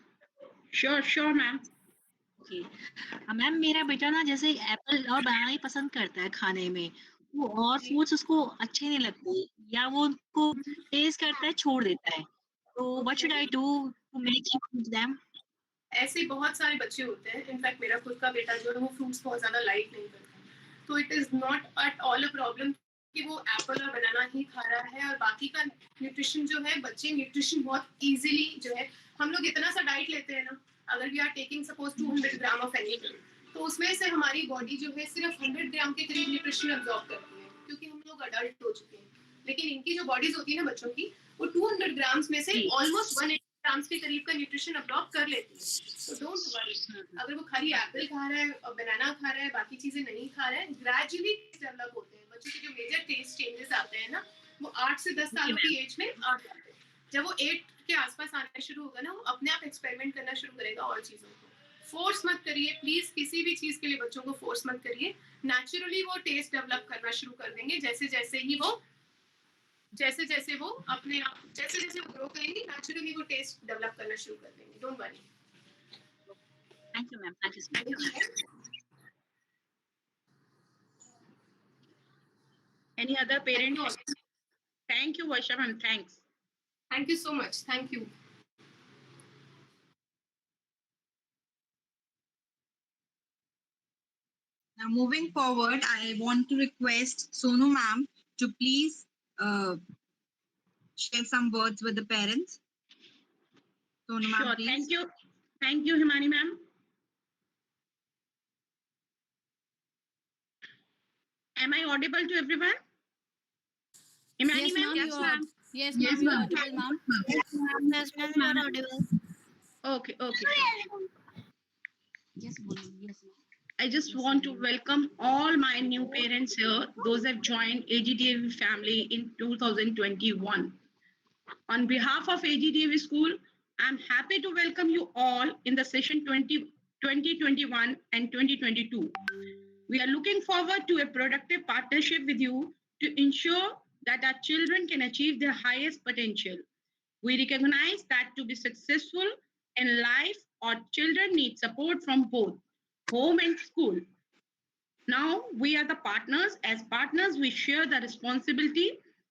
Sure, ma'am. Okay ma'am मेरा बेटा ना जैसे Apple और बनाना ही पसंद करता है खाने में वो और फ्रूट्स उसको अच्छे नहीं लगते या वो उनको टेस्ट करता है छोड़ देता है तो what should I do to make him them ऐसे बहुत सारे बच्चे होते हैं, इनफैक्ट मेरा खुद का बेटा जो है वो फ्रूट्स बहुत ज्यादा लाइक नहीं करता, तो it is not at all a problem कि वो एप्पल और बनाना ही खा रहा है और बाकी का न्यूट्रिशन जो है, बच्चे न्यूट्रिशन बहुत इजीली जो है, हम लोग इतना सा डाइट लेते हैं ना, अगर we are taking suppose 200 gram of anything, तो उसमें से हमारी बॉडी जो है सिर्फ 100 ग्राम के करीब न्यूट्रिशन अब्जॉर्ब करती है, क्योंकि हम लोग अडल्ट हो चुके हैं। लेकिन इनकी जो बॉडीज होती है ना बच्चों की, वो 200 ग्राम्स में से ऑलमोस्ट 180 ग्राम्स के करीब का न्यूट्रिशन अब्जॉर्ब कर लेती है। तो डोंट वरी, अगर वो खाली एप्पल खा रहा है और बनाना खा रहा है, बाकी चीजें नहीं खा रहा है, ग्रेजुअली डेवलप होते हैं बच्चों के। जो मेजर टेस्ट चेंजेस आते हैं ना, वो 8 से 10 सालों की एज में आ जाते हैं। जब वो 8 के आसपास आना शुरू होगा ना, वो अपने आप एक्सपेरिमेंट करना शुरू करेगा और चीजों को। फोर्स मत करिए प्लीज, किसी भी चीज के लिए बच्चों को फोर्स मत करिए। नेचुरली वो टेस्ट डेवलप करना शुरू कर देंगे, जैसे जैसे वो अपने आप जैसे जैसे वो ग्रो करेंगे, नेचुरली वो टेस्ट डेवलप करना शुरू कर देंगे। Don't worry. Thank you ma'am thank you so much Any other parent? Thank you, Vasha ma'am. Thanks. Thank you so much. Thank you. Now, moving forward, I want to request Sonu ma'am to please share some words with the parents. Sonu ma'am, Sure. please. Thank you. Thank you, Himani ma'am. Am I audible to everyone? Himani Yes, ma'am? ma'am. Yes, You are. ma'am. Yes, ma'am. You are audible, ma'am. Yes, ma'am, you are audible. Okay. yes yes I just want to welcome all my new parents here, those that joined AGDAV family in 2021. On behalf of AGDAV School, I'm happy to welcome you all in the session 2021 and 2022. We are looking forward to a productive partnership with you to ensure that our children can achieve their highest potential. We recognize that to be successful in life, our children need support from both home and school. Now we are the partners. As partners, we share the responsibility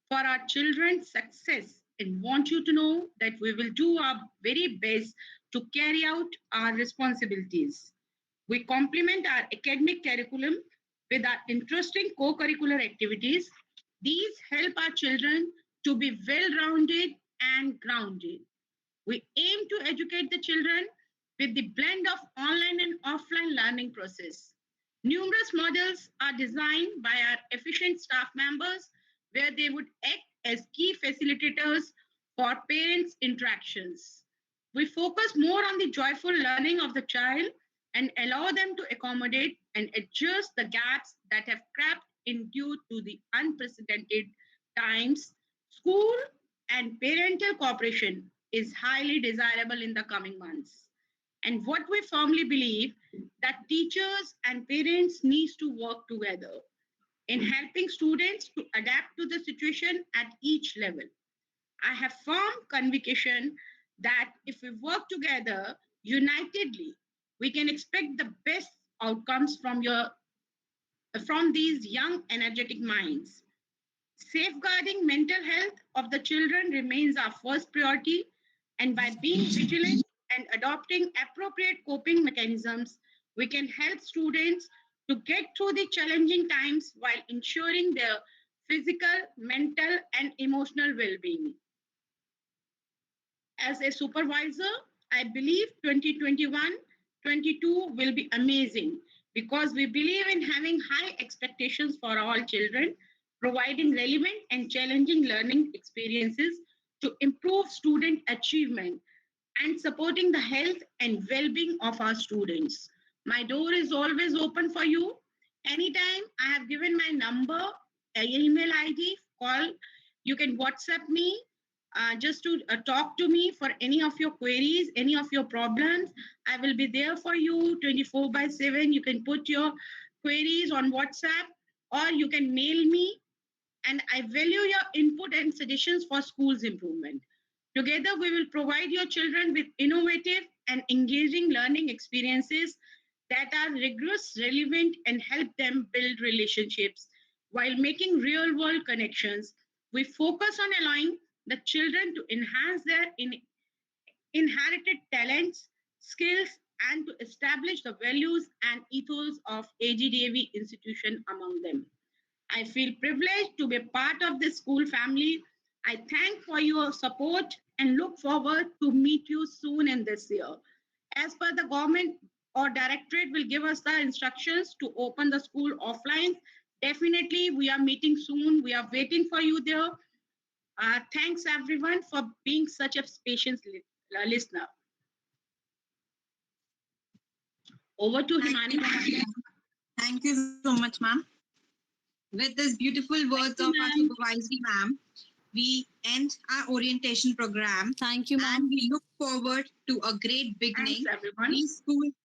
for our children's success and want you to know that we will do our very best to carry out our responsibilities. We complement our academic curriculum with our interesting co-curricular activities. These help our children to be well-rounded and grounded. We aim to educate the children with the blend of online and offline learning process. Numerous models are designed by our efficient staff members where they would act as key facilitators for parents' interactions. We focus more on the joyful learning of the child and allow them to accommodate and adjust the gaps that have crept in due to the unprecedented times. School and parental cooperation is highly desirable in the coming months. And what we firmly believe that teachers and parents need to work together in helping students to adapt to the situation at each level. I have firm conviction that if we work together unitedly, we can expect the best outcomes from these young, energetic minds. Safeguarding mental health of the children remains our first priority, and by being vigilant and adopting appropriate coping mechanisms, we can help students to get through the challenging times while ensuring their physical, mental, and emotional well-being. As a supervisor, I believe 2021-22 will be amazing because we believe in having high expectations for all children, providing relevant and challenging learning experiences to improve student achievement and supporting the health and well-being of our students. My door is always open for you. Anytime I have given my number, email ID, call, you can WhatsApp me just to talk to me for any of your queries, any of your problems. I will be there for you 24/7. You can put your queries on WhatsApp or you can mail me and I value your input and suggestions for school's improvement. Together, we will provide your children with innovative and engaging learning experiences that are rigorous, relevant, and help them build relationships while making real-world connections. We focus on allowing the children to enhance their inherited talents, skills, and to establish the values and ethos of AGDAV institution among them. I feel privileged to be part of this school family. I thank for your support and look forward to meet you soon in this year. As per the government or directorate will give us the instructions to open the school offline. Definitely, we are meeting soon. We are waiting for you there. Thanks everyone for being such a patient listener. Over to Himani. Thank you so much, ma'am. With this beautiful words of our supervisory ma'am, we end our orientation program. Thank you, ma'am. And we look forward to a great beginning. Thanks, everyone. Preschool